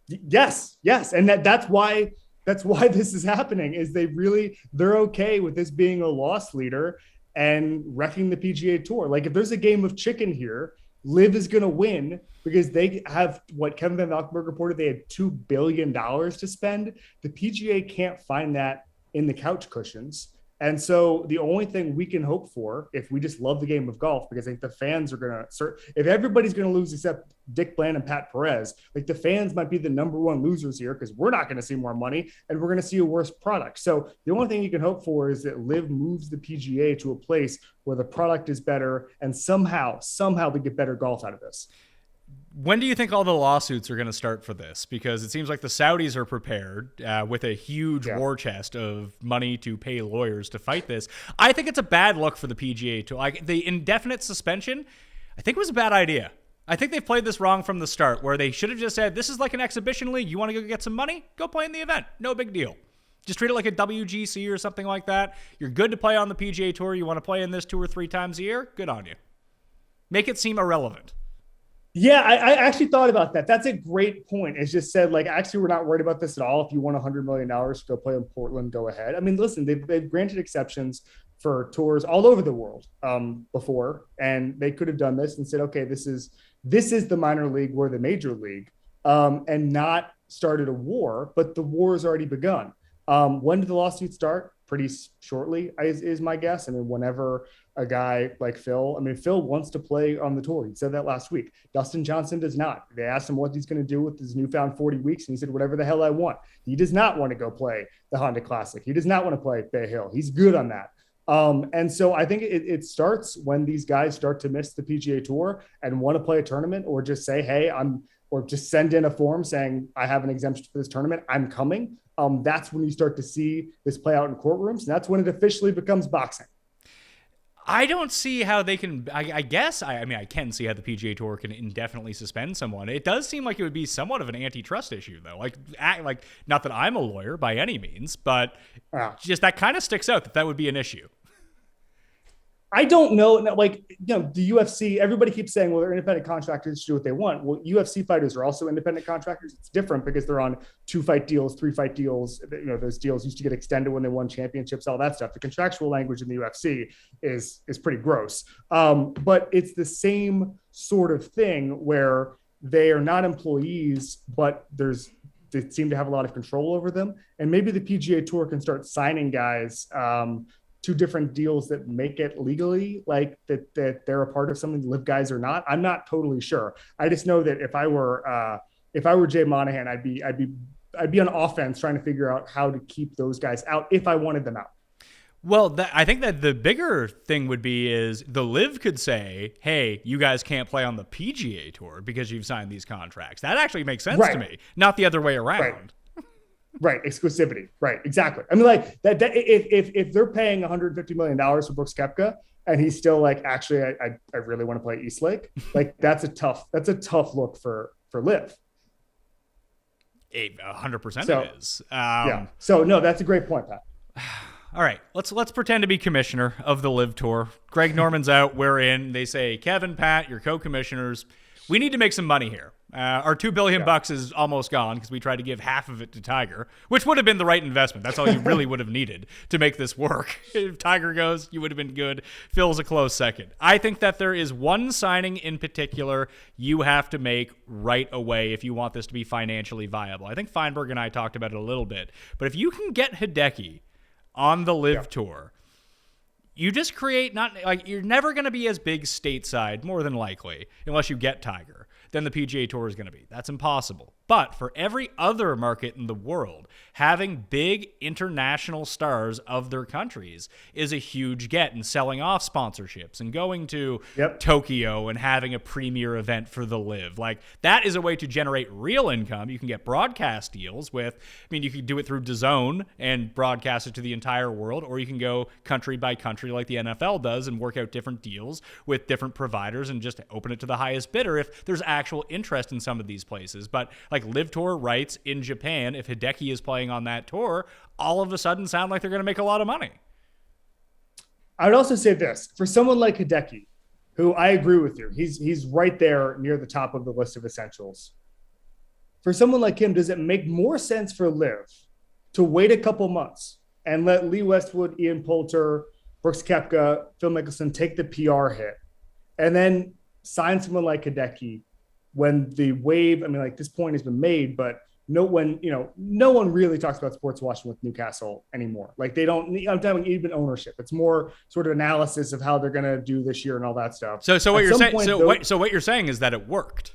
Yes. And that's why this is happening is they're okay with this being a loss leader and wrecking the PGA Tour. If there's a game of chicken here, LIV is going to win because they have what Kevin Van Valkenburg reported. They had $2 billion to spend. The PGA can't find that in the couch cushions. And so the only thing we can hope for, if we just love the game of golf, because I think the fans are going to, if everybody's going to lose except Dick Bland and Pat Perez, the fans might be the number one losers here because we're not going to see more money and we're going to see a worse product. So the only thing you can hope for is that LIV moves the PGA to a place where the product is better and somehow we get better golf out of this. When do you think all the lawsuits are going to start for this? Because it seems like the Saudis are prepared with a huge war chest of money to pay lawyers to fight this. I think it's a bad look for the PGA Tour. The indefinite suspension, I think it was a bad idea. I think they played this wrong from the start, where they should have just said, this is like an exhibition league. You want to go get some money? Go play in the event. No big deal. Just treat it like a WGC or something like that. You're good to play on the PGA Tour. You want to play in this 2 or 3 times a year? Good on you. Make it seem irrelevant. Yeah, I actually thought about that. That's a great point. It's just said, actually, we're not worried about this at all. If you want $100 million to go play in Portland, go ahead. Listen, they've granted exceptions for tours all over the world before, and they could have done this and said, okay, this is the minor league, we're the major league, and not started a war, but the war has already begun. When did the lawsuit start? Pretty shortly, is my guess. Whenever a guy like Phil, Phil wants to play on the tour. He said that last week. Dustin Johnson does not. They asked him what he's going to do with his newfound 40 weeks, and he said, whatever the hell I want. He does not want to go play the Honda Classic. He does not want to play Bay Hill. He's good on that. And so I think it starts when these guys start to miss the PGA Tour and want to play a tournament, or just say, hey, or just send in a form saying, I have an exemption for this tournament. I'm coming. That's when you start to see this play out in courtrooms. And that's when it officially becomes boxing. I don't see how they can, I guess, I can see how the PGA Tour can indefinitely suspend someone. It does seem like it would be somewhat of an antitrust issue, though. Not that I'm a lawyer by any means, but just that kind of sticks out that would be an issue. I don't know. Like, the UFC, everybody keeps saying, well, they're independent contractors to do what they want. Well, UFC fighters are also independent contractors. It's different because they're on 2-fight deals, 3-fight deals. Those deals used to get extended when they won championships, all that stuff. The contractual language in the UFC is pretty gross. But it's the same sort of thing where they are not employees, but they seem to have a lot of control over them. And maybe the PGA Tour can start signing guys to different deals that make it legally like that they're a part of something. LIV guys or not. I'm not totally sure. I just know that if I were Jay Monahan, I'd be on offense trying to figure out how to keep those guys out if I wanted them out. Well, I think that the bigger thing would be is the LIV could say, hey, you guys can't play on the PGA Tour because you've signed these contracts. That actually makes sense to me, not the other way around. Right. Exclusivity. Right. Exactly. I mean, like that if they're paying $150 million for Brooks Koepka and he's still like, actually, I really want to play Eastlake. Like that's a tough look for LIV. 100% it is. Yeah. So no, that's a great point, Pat. All right, let's pretend to be commissioner of the LIV Tour. Greg Norman's out, we're in. They say, Kevin, Pat, you're co-commissioners. We need to make some money here. Our $2 billion bucks is almost gone because we tried to give half of it to Tiger, which would have been the right investment. That's all you really would have needed to make this work. If Tiger goes, you would have been good. Phil's a close second. I think that there is one signing in particular you have to make right away if you want this to be financially viable. I think Feinberg and I talked about it a little bit, but if you can get Hideki on the LIV Tour, you just create you're never going to be as big stateside, more than likely, unless you get Tiger, than the PGA Tour is going to be. That's impossible. But for every other market in the world, having big international stars of their countries is a huge get, and selling off sponsorships and going to Tokyo and having a premier event for the LIV. Like, that is a way to generate real income. You can get broadcast deals you can do it through DAZN and broadcast it to the entire world, or you can go country by country like the NFL does and work out different deals with different providers and just open it to the highest bidder if there's actual interest in some of these places. But like LIV Tour rights in Japan, if Hideki is playing on that tour, all of a sudden sound like they're going to make a lot of money. I would also say this, for someone like Hideki, who I agree with you, he's right there near the top of the list of essentials. For someone like him, does it make more sense for LIV to wait a couple months and let Lee Westwood, Ian Poulter, Brooks Koepka, Phil Mickelson take the PR hit and then sign someone like Hideki when the wave, this point has been made, but no one really talks about sports washing with Newcastle anymore. Like they don't, I'm talking even ownership. It's more sort of analysis of how they're going to do this year and all that stuff. So what you're saying, what you're saying is that it worked.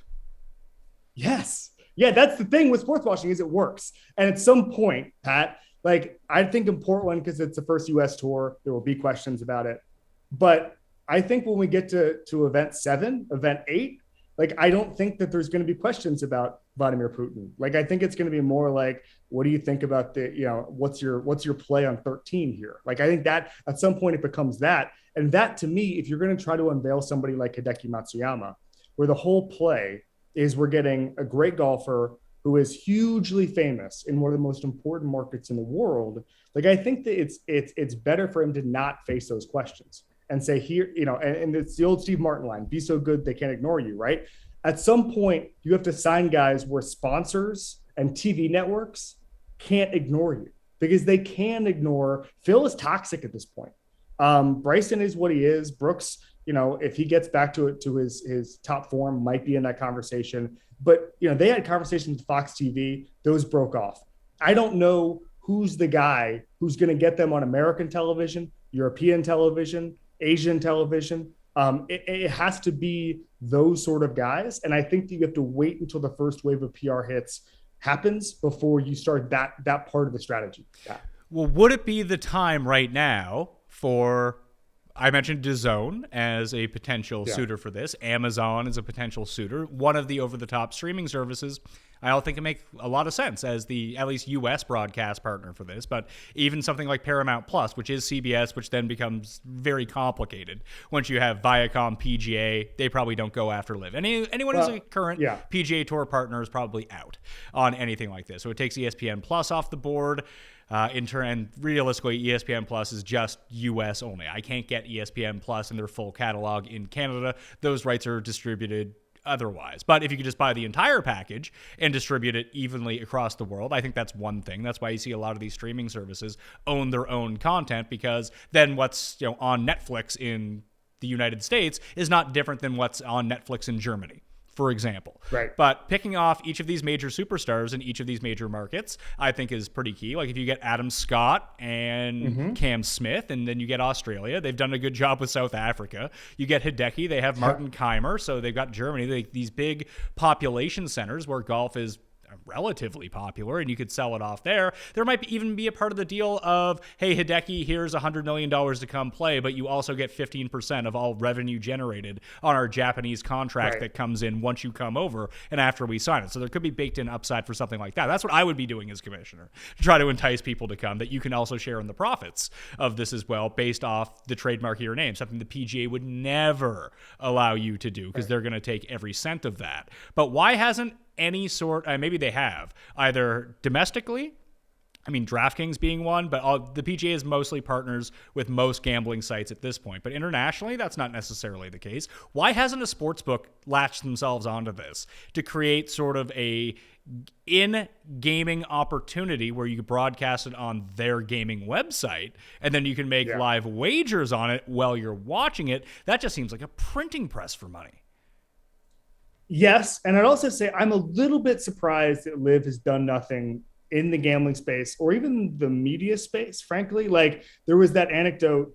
Yes. Yeah. That's the thing with sports washing is it works. And at some point, Pat, like I think in Portland, because it's the first US tour, there will be questions about it. But I think when we get to event 7, event 8, like, I don't think that there's going to be questions about Vladimir Putin. Like, I think it's going to be more like, what do you think about what's your play on 13 here? Like, I think that at some point it becomes that. And that to me, if you're going to try to unveil somebody like Hideki Matsuyama, where the whole play is we're getting a great golfer who is hugely famous in one of the most important markets in the world. Like, I think that it's better for him to not face those questions. And say here, and it's the old Steve Martin line, be so good they can't ignore you, right? At some point, you have to sign guys where sponsors and TV networks can't ignore you because they can ignore. Phil is toxic at this point. Bryson is what he is. Brooks, if he gets back to his top form, might be in that conversation. But, they had conversations with Fox TV. Those broke off. I don't know who's the guy who's going to get them on American television, European television, Asian television. It has to be those sort of guys. And I think that you have to wait until the first wave of PR hits happens before you start that part of the strategy. Yeah. Well, would it be the time right now for, I mentioned DAZN as a potential suitor for this. Amazon is a potential suitor. One of the over-the-top streaming services, I don't think it makes a lot of sense as the at least U.S. broadcast partner for this. But even something like Paramount Plus, which is CBS, which then becomes very complicated. Once you have Viacom, PGA, they probably don't go after LIV. Anyone who's a current PGA Tour partner is probably out on anything like this. So it takes ESPN Plus off the board. And realistically, ESPN Plus is just US only. I can't get ESPN Plus and their full catalog in Canada. Those rights are distributed otherwise. But if you could just buy the entire package and distribute it evenly across the world, I think that's one thing. That's why you see a lot of these streaming services own their own content, because then what's on Netflix in the United States is not different than what's on Netflix in Germany, for example. Right. But picking off each of these major superstars in each of these major markets, I think is pretty key. Like if you get Adam Scott and Cam Smith, and then you get Australia, they've done a good job with South Africa. You get Hideki, they have Martin Keimer, so they've got Germany, these big population centers where golf is relatively popular, and you could sell it off there. There might even be a part of the deal of, hey, Hideki, here's $100 million to come play, but you also get 15% of all revenue generated on our Japanese contract that comes in once you come over and after we sign it. So there could be baked in upside for something like that. That's what I would be doing as commissioner, to try to entice people to come, that you can also share in the profits of this as well, based off the trademark of your name, something the PGA would never allow you to do, because they're going to take every cent of that. But why hasn't any sort, maybe they have, either domestically, I mean, DraftKings being one, but the PGA is mostly partners with most gambling sites at this point. But internationally, that's not necessarily the case. Why hasn't a sportsbook latched themselves onto this to create sort of a in-gaming opportunity where you can broadcast it on their gaming website, and then you can make live wagers on it while you're watching it? That just seems like a printing press for money. Yes. And I'd also say I'm a little bit surprised that LIV has done nothing in the gambling space or even the media space, frankly. Like there was that anecdote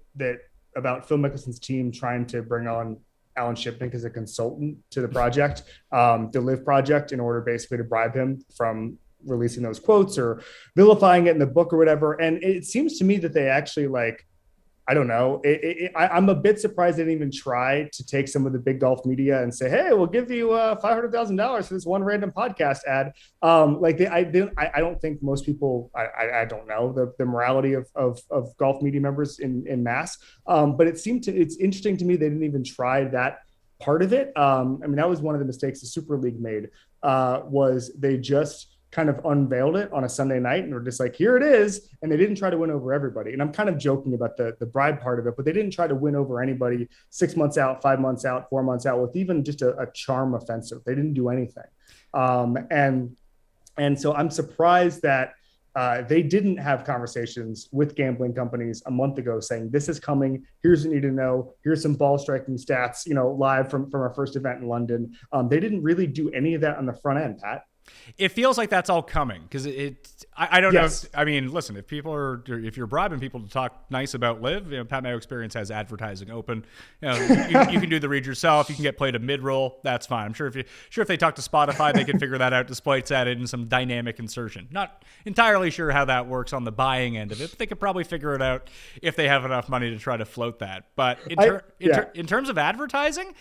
about Phil Mickelson's team trying to bring on Alan Shipnick as a consultant to the project, the LIV project, in order basically to bribe him from releasing those quotes or vilifying it in the book or whatever. And it seems to me that they actually I don't know. I'm a bit surprised they didn't even try to take some of the big golf media and say, "Hey, we'll give you $500,000 for this one random podcast ad." I don't think most people. I don't know the morality of golf media members in mass. But it's interesting to me they didn't even try that part of it. I mean, that was one of the mistakes the Super League made. Was they just kind of unveiled it on a Sunday night and were just like, here it is. And they didn't try to win over everybody. And I'm kind of joking about the bribe part of it, but they didn't try to win over anybody 6 months out, 5 months out, 4 months out with even just a charm offensive. They didn't do anything. And so I'm surprised that they didn't have conversations with gambling companies a month ago saying, this is coming. Here's what you need to know. Here's some ball striking stats, live from our first event in London. They didn't really do any of that on the front end, Pat. It feels like that's all coming, because I don't know. I mean, listen, if you're bribing people to talk nice about LIV, Pat Mayo Experience has advertising open. You can do the read yourself. You can get played a mid-roll. That's fine. I'm sure if they talk to Spotify, they can figure that out. Displays added in some dynamic insertion. Not entirely sure how that works on the buying end of it, but they could probably figure it out if they have enough money to try to float that. But in terms of advertising,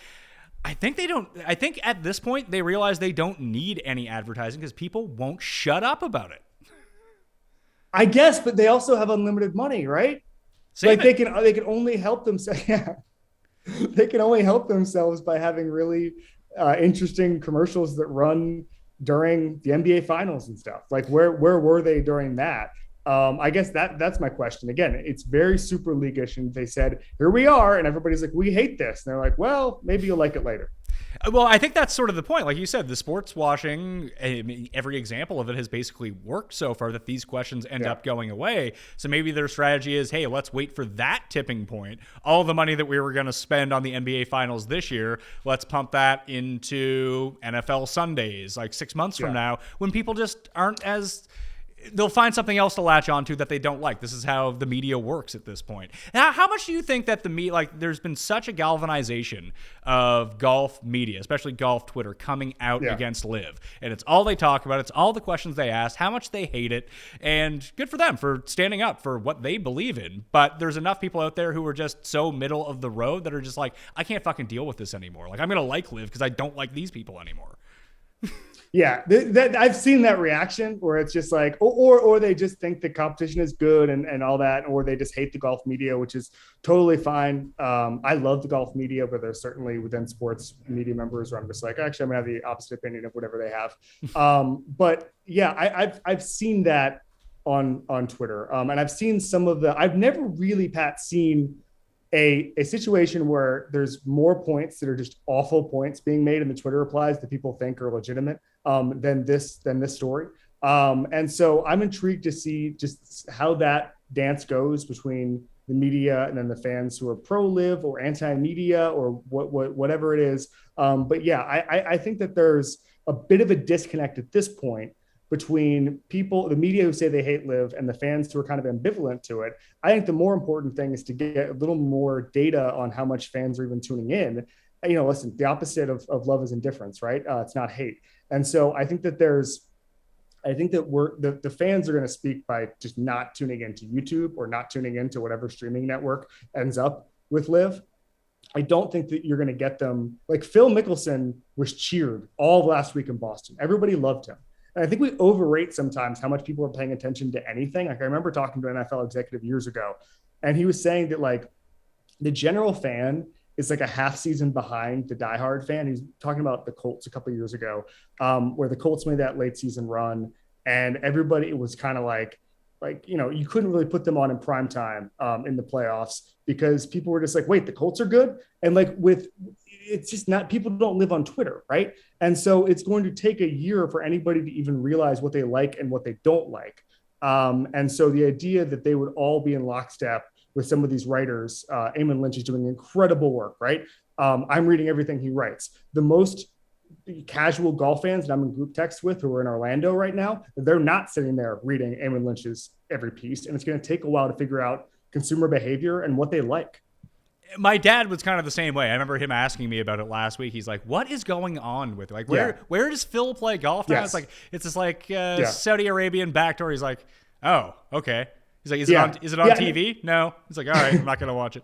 I think they don't. I think at this point they realize they don't need any advertising because people won't shut up about it. I guess, but they also have unlimited money, right? They can only help themselves. Yeah. They can only help themselves by having really interesting commercials that run during the NBA finals and stuff. Like where were they during that? I guess that's my question. Again, it's very Super League-ish, and they said, here we are, and everybody's like, we hate this. And they're like, well, maybe you'll like it later. Well, I think that's sort of the point. Like you said, the sports washing, every example of it has basically worked so far that these questions end up going away. So maybe their strategy is, hey, let's wait for that tipping point. All the money that we were going to spend on the NBA finals this year, let's pump that into NFL Sundays, like 6 months from now, when people just aren't as... They'll find something else to latch onto that they don't like. This is how the media works at this point. Now, how much do you think that there's been such a galvanization of golf media, especially golf Twitter, coming out against LIV, and it's all they talk about. It's all the questions they ask, how much they hate it, and good for them for standing up for what they believe in. But there's enough people out there who are just so middle of the road that are just like, I can't fucking deal with this anymore. Like, I'm going to like LIV because I don't like these people anymore. Yeah, I've seen that reaction where it's just like, or they just think the competition is good and all that, or they just hate the golf media, which is totally fine. I love the golf media, but there's certainly within sports media members where I'm just like, actually, I'm gonna have the opposite opinion of whatever they have. But yeah, I've seen that on Twitter. And I've seen some of I've never really, Pat, seen a situation where there's more points that are just awful points being made in the Twitter replies that people think are legitimate than this story. And so I'm intrigued to see just how that dance goes between the media and then the fans who are pro-live or anti-media or whatever it is. But yeah, I think that there's a bit of a disconnect at this point between people, the media who say they hate live and the fans who are kind of ambivalent to it. I think the more important thing is to get a little more data on how much fans are even tuning in. You know, listen, the opposite of love is indifference, right? It's not hate. And so I think that the fans are going to speak by just not tuning into YouTube or not tuning into whatever streaming network ends up with live. I don't think that you're going to get them. Like Phil Mickelson was cheered all last week in Boston. Everybody loved him. And I think we overrate sometimes how much people are paying attention to anything. Like I remember talking to an NFL executive years ago, and he was saying that like the general fan is like a half season behind the diehard fan. He's talking about the Colts a couple of years ago, where the Colts made that late season run, and everybody was kind of like, you know, you couldn't really put them on in prime time in the playoffs because people were just like, wait, the Colts are good. And like it's just not, people don't live on Twitter, right? And so it's going to take a year for anybody to even realize what they like and what they don't like. And so the idea that they would all be in lockstep with some of these writers, Eamon Lynch is doing incredible work, right? I'm reading everything he writes. The most casual golf fans that I'm in group text with who are in Orlando right now, they're not sitting there reading Eamon Lynch's every piece. And it's going to take a while to figure out consumer behavior and what they like. My dad was kind of the same way. I remember him asking me about it last week. He's like, what is going on with it? Like, where does Phil play golf now? Yes. It's this like Saudi Arabian backdoor. He's like, oh, okay. He's like, is it on TV? No. He's like, all right, I'm not going to watch it.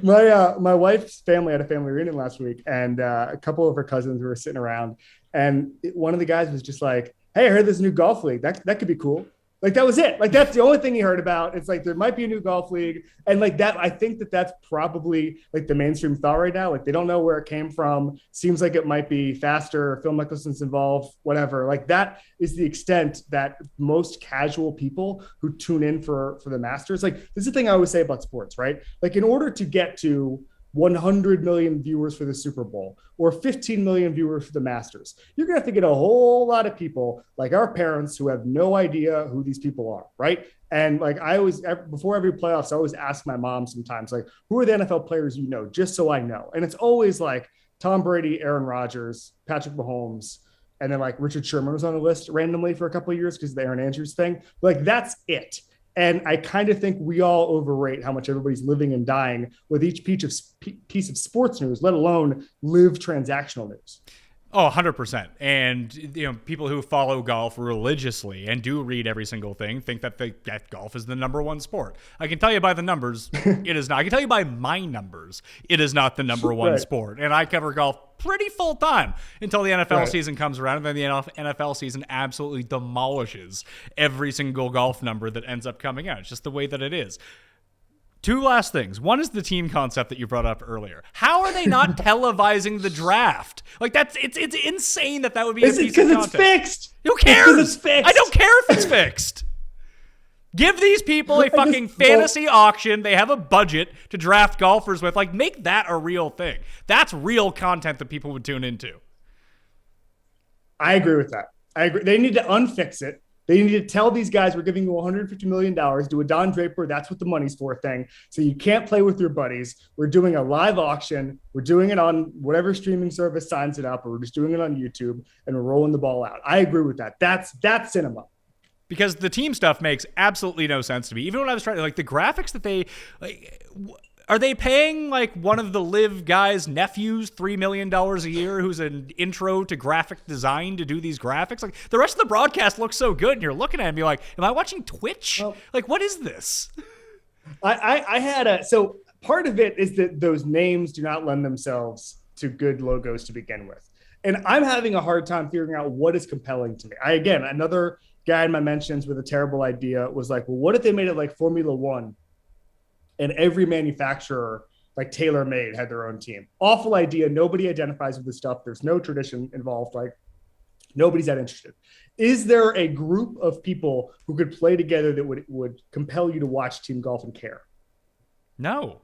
My wife's family had a family reunion last week, and a couple of her cousins were sitting around, and one of the guys was just like, hey, I heard there's a new golf league. That could be cool. Like, that was it. Like, that's the only thing he heard about. It's like, there might be a new golf league. And like that, I think that that's probably like the mainstream thought right now. Like, they don't know where it came from. Seems like it might be faster. Phil Mickelson's involved, whatever. Like, that is the extent that most casual people who tune in for the Masters, like, this is the thing I always say about sports, right? Like, in order to get to 100 million viewers for the Super Bowl or 15 million viewers for the Masters, you're going to have to get a whole lot of people like our parents who have no idea who these people are, right? And like, I always, before every playoffs, I always ask my mom sometimes, like, who are the NFL players you know, just so I know. And it's always like Tom Brady, Aaron Rodgers, Patrick Mahomes, and then like Richard Sherman was on the list randomly for a couple of years because of the Aaron Andrews thing. Like, that's it. And I kind of think we all overrate how much everybody's living and dying with each piece of sports news, let alone live transactional news. Oh, 100%. And, you know, people who follow golf religiously and do read every single thing think that golf is the number one sport. I can tell you by the numbers, it is not. I can tell you by my numbers, it is not the number one sport. And I cover golf pretty full time until the NFL season comes around. And then the NFL season absolutely demolishes every single golf number that ends up coming out. It's just the way that it is. Two last things. One is the team concept that you brought up earlier. How are they not televising the draft? Like, it's insane that would be a piece of content. Because it's fixed. Who cares? It's fixed. I don't care if it's fixed. Give these people a fucking fantasy auction. They have a budget to draft golfers with. Like, make that a real thing. That's real content that people would tune into. I agree with that. I agree. They need to unfix it. They need to tell these guys, we're giving you $150 million, do a Don Draper, that's what the money's for thing. So you can't play with your buddies. We're doing a live auction. We're doing it on whatever streaming service signs it up, or we're just doing it on YouTube, and we're rolling the ball out. I agree with that. That's cinema. Because the team stuff makes absolutely no sense to me. Even when I was trying to, like, the graphics that they, like, are they paying like one of the LIV guys' nephews $3 million a year who's an intro to graphic design to do these graphics? Like, the rest of the broadcast looks so good, and you're looking at it and you're like, am I watching Twitch? Well, like, what is this? I had so part of it is that those names do not lend themselves to good logos to begin with. And I'm having a hard time figuring out what is compelling to me. Again, another guy in my mentions with a terrible idea was like, well, what if they made it like Formula One? And every manufacturer, like TaylorMade, had their own team. Awful idea. Nobody identifies with this stuff. There's no tradition involved. Like, Nobody's that interested. Is there a group of people who could play together that would compel you to watch team golf and care? No.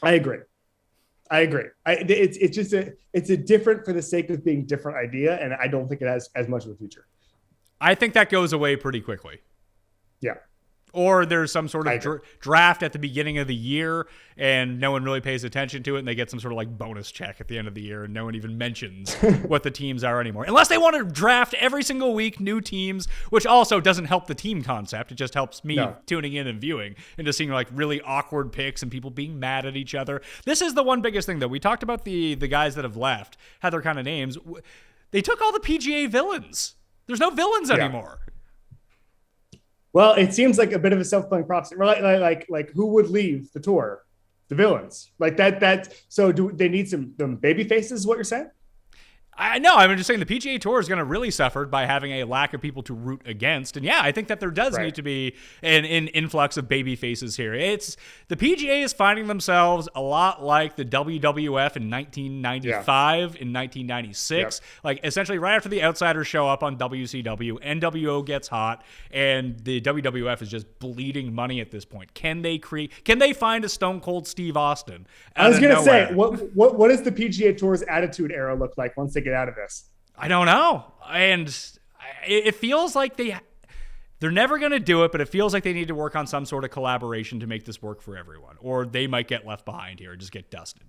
I agree. It's a different for the sake of being different idea, and I don't think it has as much of a future. I think that goes away pretty quickly. Yeah. Or there's some sort of draft at the beginning of the year and no one really pays attention to it, and they get some sort of like bonus check at the end of the year and no one even mentions what the teams are anymore. Unless they want to draft every single week new teams, which also doesn't help the team concept. It just helps me tuning in and viewing and just seeing like really awkward picks and people being mad at each other. This is the one biggest thing, though. We talked about the guys that have left, had their kind of names. They took all the PGA villains. There's no villains anymore. Well, it seems like a bit of a self-fulfilling prophecy. Like who would leave the tour? The villains. Like that. So do they need some baby faces? Is what you're saying? I know. I'm just saying the PGA Tour is going to really suffer by having a lack of people to root against. And yeah, I think that there does need to be an influx of baby faces here. It's the PGA is finding themselves a lot like the WWF in 1995, in 1996. Like essentially right after the Outsiders show up on WCW, NWO gets hot, and the WWF is just bleeding money at this point. Can they find a Stone Cold Steve Austin? I was going to say, what does the PGA Tour's attitude era look like once they get out of this? I don't know. And it feels like they're never going to do it, but it feels like they need to work on some sort of collaboration to make this work for everyone, or they might get left behind here and just get dusted.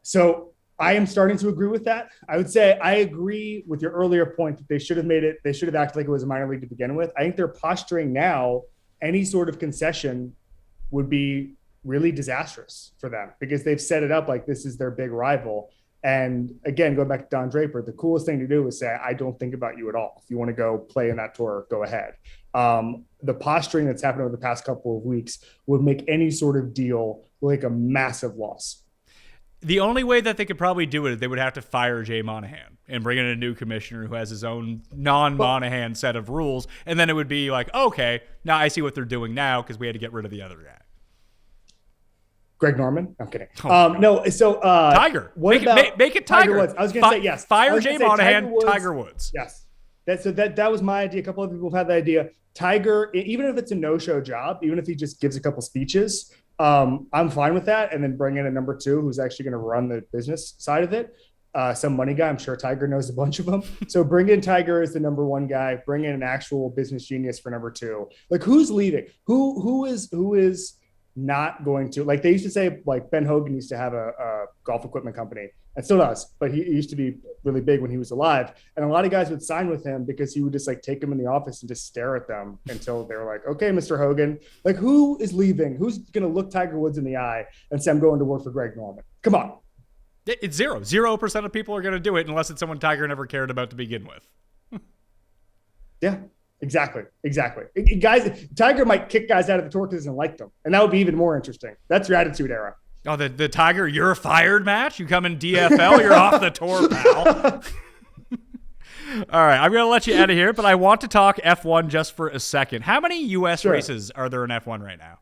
So I am starting to agree with that. I would say I agree with your earlier point that they should have acted like it was a minor league to begin with. I think they're posturing now. Any sort of concession would be really disastrous for them because they've set it up like this is their big rival. And again, going back to Don Draper, the coolest thing to do is say, I don't think about you at all. If you want to go play in that tour, go ahead. The posturing that's happened over the past couple of weeks would make any sort of deal like a massive loss. The only way that they could probably do it is they would have to fire Jay Monahan and bring in a new commissioner who has his own non-Monahan set of rules. And then it would be like, okay, now I see what they're doing now because we had to get rid of the other guy. Greg Norman? I'm kidding. No, so Tiger. Make it Tiger Woods. I was going to say yes. Fire Jay Monahan, Tiger Woods. Yes. That was my idea. A couple of people have had the idea. Tiger, even if it's a no-show job, even if he just gives a couple speeches, I'm fine with that. And then bring in a number two who's actually going to run the business side of it. Some money guy. I'm sure Tiger knows a bunch of them. So bring in Tiger as the number one guy. Bring in an actual business genius for number two. Like who's leaving? Who is not going to, like they used to say, like Ben Hogan used to have a golf equipment company and still does, but he used to be really big when he was alive. And a lot of guys would sign with him because he would just like take them in the office and just stare at them until they were like, okay, Mr. Hogan, like who is leaving? Who's going to look Tiger Woods in the eye and say, I'm going to work for Greg Norman? Come on. It's 0% of people are going to do it unless it's someone Tiger never cared about to begin with. Yeah. Exactly. Guys, Tiger might kick guys out of the tour because he doesn't like them. And that would be even more interesting. That's your attitude era. Oh, the Tiger, you're fired match? You come in DFL, you're off the tour, pal. All right, I'm going to let you out of here, but I want to talk F1 just for a second. How many U.S. races are there in F1 right now?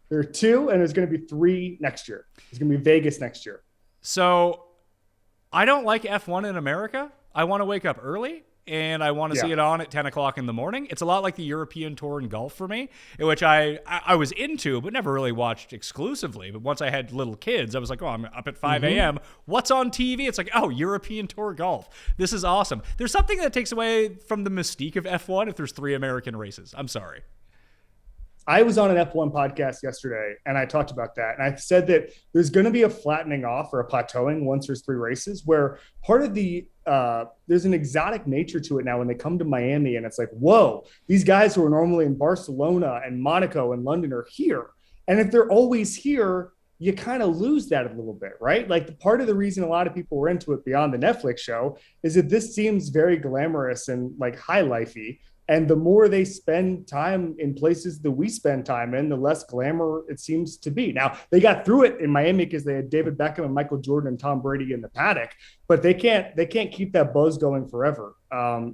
There are 2, and there's going to be 3 next year. There's going to be Vegas next year. So I don't like F1 in America. I want to wake up early. And I want to see it on at 10 o'clock in the morning. It's a lot like the European Tour in golf for me, in which I was into, but never really watched exclusively. But once I had little kids, I was like, oh, I'm up at 5 a.m. What's on TV? It's like, oh, European Tour golf. This is awesome. There's something that takes away from the mystique of F1 if there's 3 American races. I'm sorry. I was on an F1 podcast yesterday, and I talked about that. And I said that there's going to be a flattening off or a plateauing once there's 3 races, where part of the there's an exotic nature to it now when they come to Miami, and it's like, whoa, these guys who are normally in Barcelona and Monaco and London are here. And if they're always here, you kind of lose that a little bit, right? Like the part of the reason a lot of people were into it beyond the Netflix show is that this seems very glamorous and like high lifey. And the more they spend time in places that we spend time in, the less glamour it seems to be. Now, they got through it in Miami because they had David Beckham and Michael Jordan and Tom Brady in the paddock, but they can't keep that buzz going forever.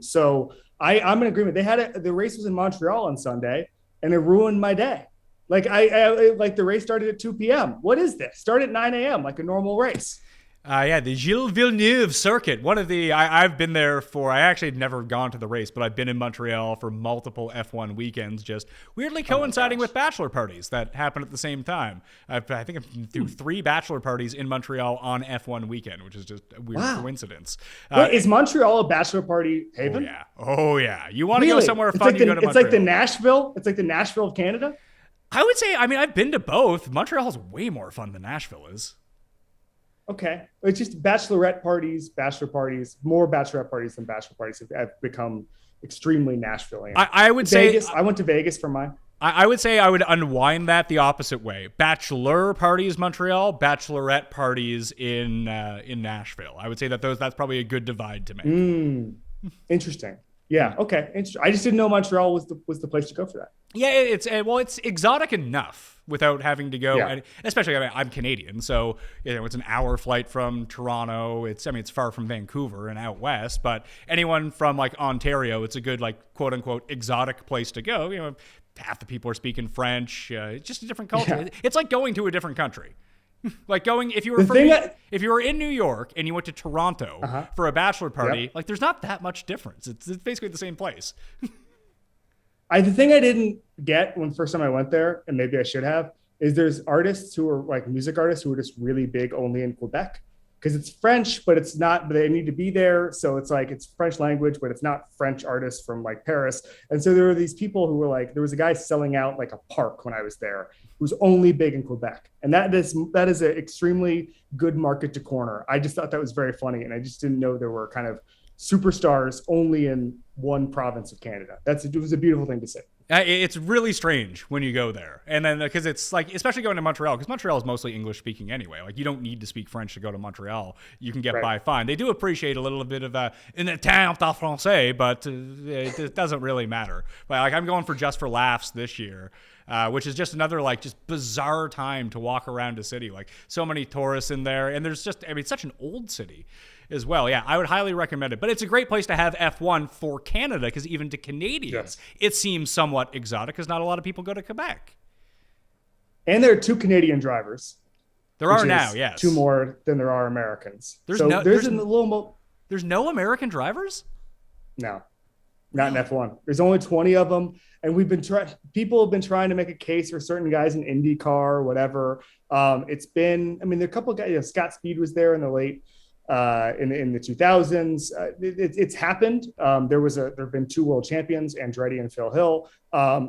So I'm in agreement. They had the race was in Montreal on Sunday, and it ruined my day. Like like the race started at 2 p.m. What is this? Start at 9 a.m. like a normal race. Yeah, the Gilles Villeneuve circuit. One of the I've been there for. I actually had never gone to the race, but I've been in Montreal for multiple F1 weekends, just weirdly coinciding with bachelor parties that happen at the same time. I think I've been through 3 bachelor parties in Montreal on F1 weekend, which is just a weird coincidence. Wait, is Montreal a bachelor party haven? Oh yeah. You want to go somewhere fun? You go to Montreal. It's like the Nashville. It's like the Nashville of Canada. I would say. I mean, I've been to both. Montreal is way more fun than Nashville is. Okay. It's just bachelorette parties, bachelor parties, more bachelorette parties than bachelor parties have become extremely Nashville-ian. I would Vegas, say I went to Vegas for mine. I would say I would unwind that the opposite way. Bachelor parties Montreal, bachelorette parties in Nashville. I would say that's probably a good divide to make. Interesting. Yeah. Okay. Interesting. I just didn't know Montreal was the place to go for that. Yeah, it's exotic enough without having to go. And especially, I'm Canadian, so it's an hour flight from Toronto. It's far from Vancouver and out west. But anyone from like Ontario, it's a good like quote unquote exotic place to go. Half the people are speaking French. It's just a different culture. Yeah. It's like going to a different country. Like if you were in New York and you went to Toronto for a bachelor party, like there's not that much difference. It's basically the same place. The thing I didn't get when first time I went there, and maybe I should have, is there's artists who are like music artists who are just really big only in Quebec because it's French, but it's not. But they need to be there, so it's like it's French language, but it's not French artists from like Paris. And so there were these people who were like, there was a guy selling out like a park when I was there who's only big in Quebec, and that is an extremely good market to corner. I just thought that was very funny, and I just didn't know there were kind of superstars only in one province of Canada. It was a beautiful thing to say. It's really strange when you go there. And then because it's like, especially going to Montreal, because Montreal is mostly English speaking anyway. Like you don't need to speak French to go to Montreal. You can get by fine. They do appreciate a little bit of un temps en français, but it doesn't really matter. But like I'm going just for laughs this year. Which is just another like just bizarre time to walk around a city. Like so many tourists in there, and there's just it's such an old city as well. Yeah, I would highly recommend it. But it's a great place to have F1 for Canada because even to Canadians, it seems somewhat exotic because not a lot of people go to Quebec. And there are 2 Canadian drivers. There are now, yes. 2 more than there are Americans. There's no American drivers? No, not in F1. There's only 20 of them. And people have been trying to make a case for certain guys in IndyCar or whatever. It's been, there are a couple of guys, Scott Speed was there in the late, in the 2000s. It's happened. There have been 2 world champions, Andretti and Phil Hill.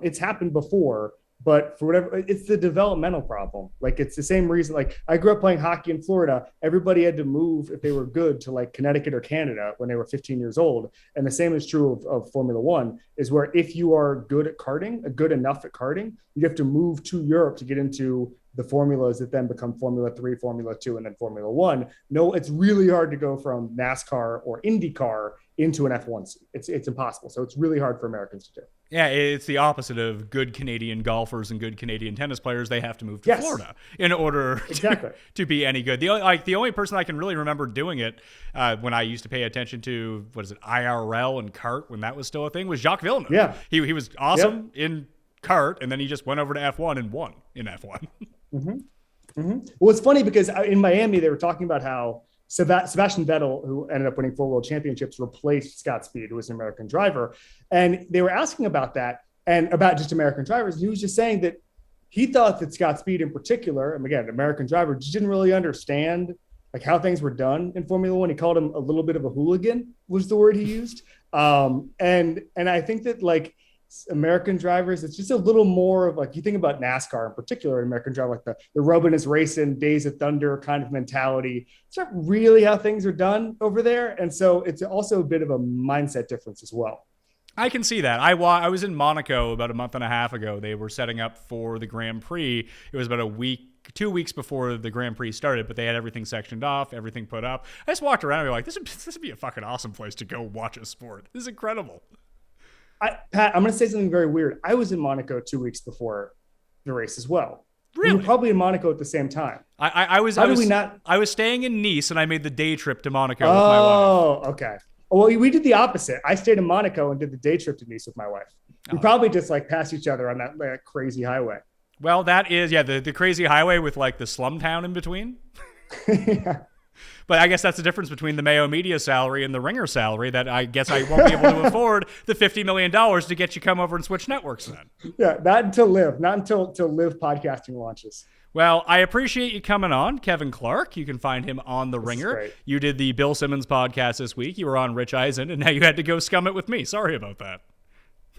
It's happened before, but for whatever, it's the developmental problem. Like it's the same reason, like I grew up playing hockey in Florida. Everybody had to move if they were good to like Connecticut or Canada when they were 15 years old. And the same is true of Formula One, is where if you are good at karting, good enough at karting, you have to move to Europe to get into the formulas that then become Formula 3, Formula 2, and then Formula 1. No, it's really hard to go from NASCAR or IndyCar into an F1 seat. It's impossible. So it's really hard for Americans to do. Yeah, it's the opposite of good Canadian golfers and good Canadian tennis players. They have to move to Florida in order to be any good. The only person I can really remember doing it when I used to pay attention to, IRL and kart when that was still a thing, was Jacques Villeneuve. Yeah. He was awesome in kart, and then he just went over to F1 and won in F1. Well, it's funny because in Miami, they were talking about how Sebastian Vettel, who ended up winning 4 world championships, replaced Scott Speed, who was an American driver. And they were asking about that and about just American drivers. And he was just saying that he thought that Scott Speed in particular, and again, an American driver, just didn't really understand like how things were done in Formula One. He called him a little bit of a hooligan was the word he used. And I think that like American drivers, it's just a little more of like, you think about NASCAR in particular, an American driver, like the rubbing is racing, Days of Thunder kind of mentality. It's not really how things are done over there. And so it's also a bit of a mindset difference as well. I can see that. I was in Monaco about a month and a half ago. They were setting up for the Grand Prix. It was about a week, 2 weeks before the Grand Prix started, but they had everything sectioned off, everything put up. I just walked around and be like, this would be a fucking awesome place to go watch a sport. This is incredible. Pat, I'm going to say something very weird. I was in Monaco 2 weeks before the race as well. Really? We were probably in Monaco at the same time. I was staying in Nice, and I made the day trip to Monaco with my wife. Oh, okay. Well, we did the opposite. I stayed in Monaco and did the day trip to Nice with my wife. We probably just like passed each other on that crazy highway. Well, that is, the crazy highway with like the slum town in between. Yeah. But I guess that's the difference between the Mayo media salary and the Ringer salary, that I guess I won't be able to afford the $50 million to get you come over and switch networks then. Yeah, not until LIV podcasting launches. Well, I appreciate you coming on, Kevin Clark. You can find him on the Ringer. You did the Bill Simmons podcast this week. You were on Rich Eisen, and now you had to go scum it with me. Sorry about that.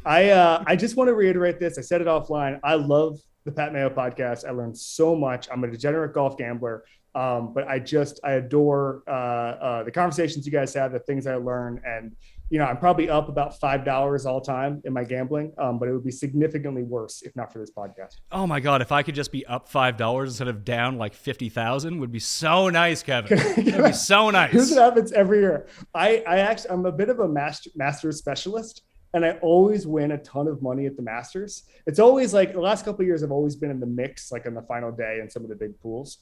I just want to reiterate this. I said it offline. I love the Pat Mayo podcast. I learned so much. I'm a degenerate golf gambler. But I adore the conversations you guys have, the things I learn. And, I'm probably up about $5 all time in my gambling, but it would be significantly worse if not for this podcast. Oh my God. If I could just be up $5 instead of down like 50,000 would be so nice, Kevin. It would be so nice. Here's what happens every year. I'm a bit of a Masters specialist. And I always win a ton of money at the Masters. It's always like the last couple of years, I've always been in the mix, like on the final day in some of the big pools.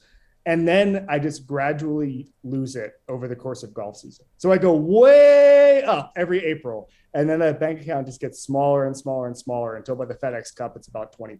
And then I just gradually lose it over the course of golf season. So I go way up every April. And then that bank account just gets smaller and smaller and smaller until by the FedEx Cup, it's about $20.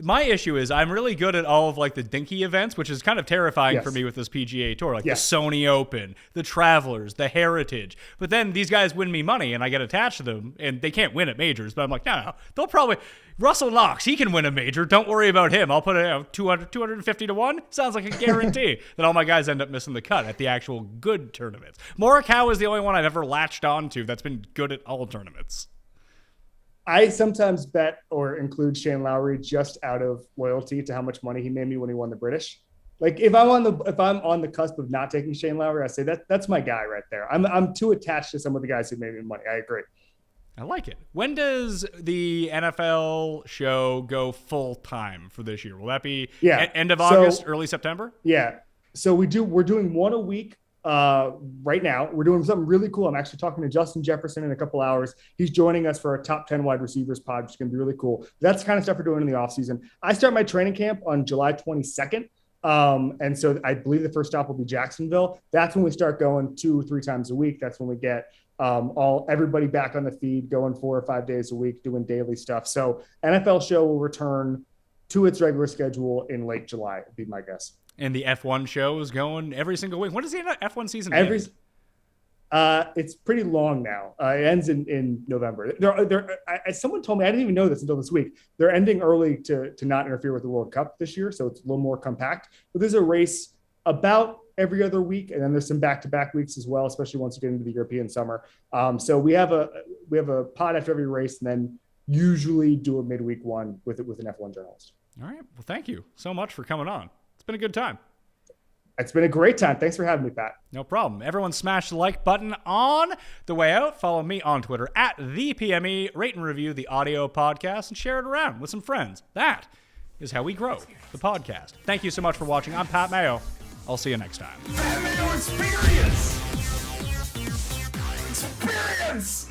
My issue is I'm really good at all of like the dinky events, which is kind of terrifying for me with this PGA Tour, like the Sony Open, the Travelers, the Heritage. But then these guys win me money and I get attached to them and they can't win at majors. But I'm like, no, they'll probably Russell Knox, he can win a major. Don't worry about him. I'll put it 250 to 1. Sounds like a guarantee. Then all my guys end up missing the cut at the actual good tournaments. Morikawa is the only one I've ever latched onto that's been good at all tournaments. I sometimes bet or include Shane Lowry just out of loyalty to how much money he made me when he won the British. Like if I'm on the cusp of not taking Shane Lowry, I say that's my guy right there. I'm too attached to some of the guys who made me money. I agree. I like it. When does the NFL show go full time for this year? Will that be end of August, early September? Yeah. So we're doing one a week right now. We're doing something really cool. I'm actually talking to Justin Jefferson in a couple hours. He's joining us for our top 10 wide receivers pod, which is going to be really cool. That's the kind of stuff we're doing in the off season. I start my training camp on July 22nd. And so I believe the first stop will be Jacksonville. That's when we start going 2 or 3 times a week. That's when we get everybody back on the feed, going 4 or 5 days a week, doing daily stuff. So NFL show will return to its regular schedule in late July, would be my guess. And the F1 show is going every single week. When does the F1 season end? It's pretty long now. It ends in November. Someone told me, I didn't even know this until this week, they're ending early to not interfere with the World Cup this year. So it's a little more compact. But there's a race about every other week, and then there's some back-to-back weeks as well, especially once you get into the European summer. So we have a pod after every race, and then usually do a midweek one with an F1 journalist. All right. Well, thank you so much for coming on. It's been a good time. It's been a great time. Thanks for having me, Pat. No problem. Everyone smash the like button on the way out. Follow me on Twitter at the PME. Rate and review the audio podcast and share it around with some friends. That is how we grow the podcast. Thank you so much for watching. I'm Pat Mayo. I'll see you next time. Pat Mayo Experience! Experience!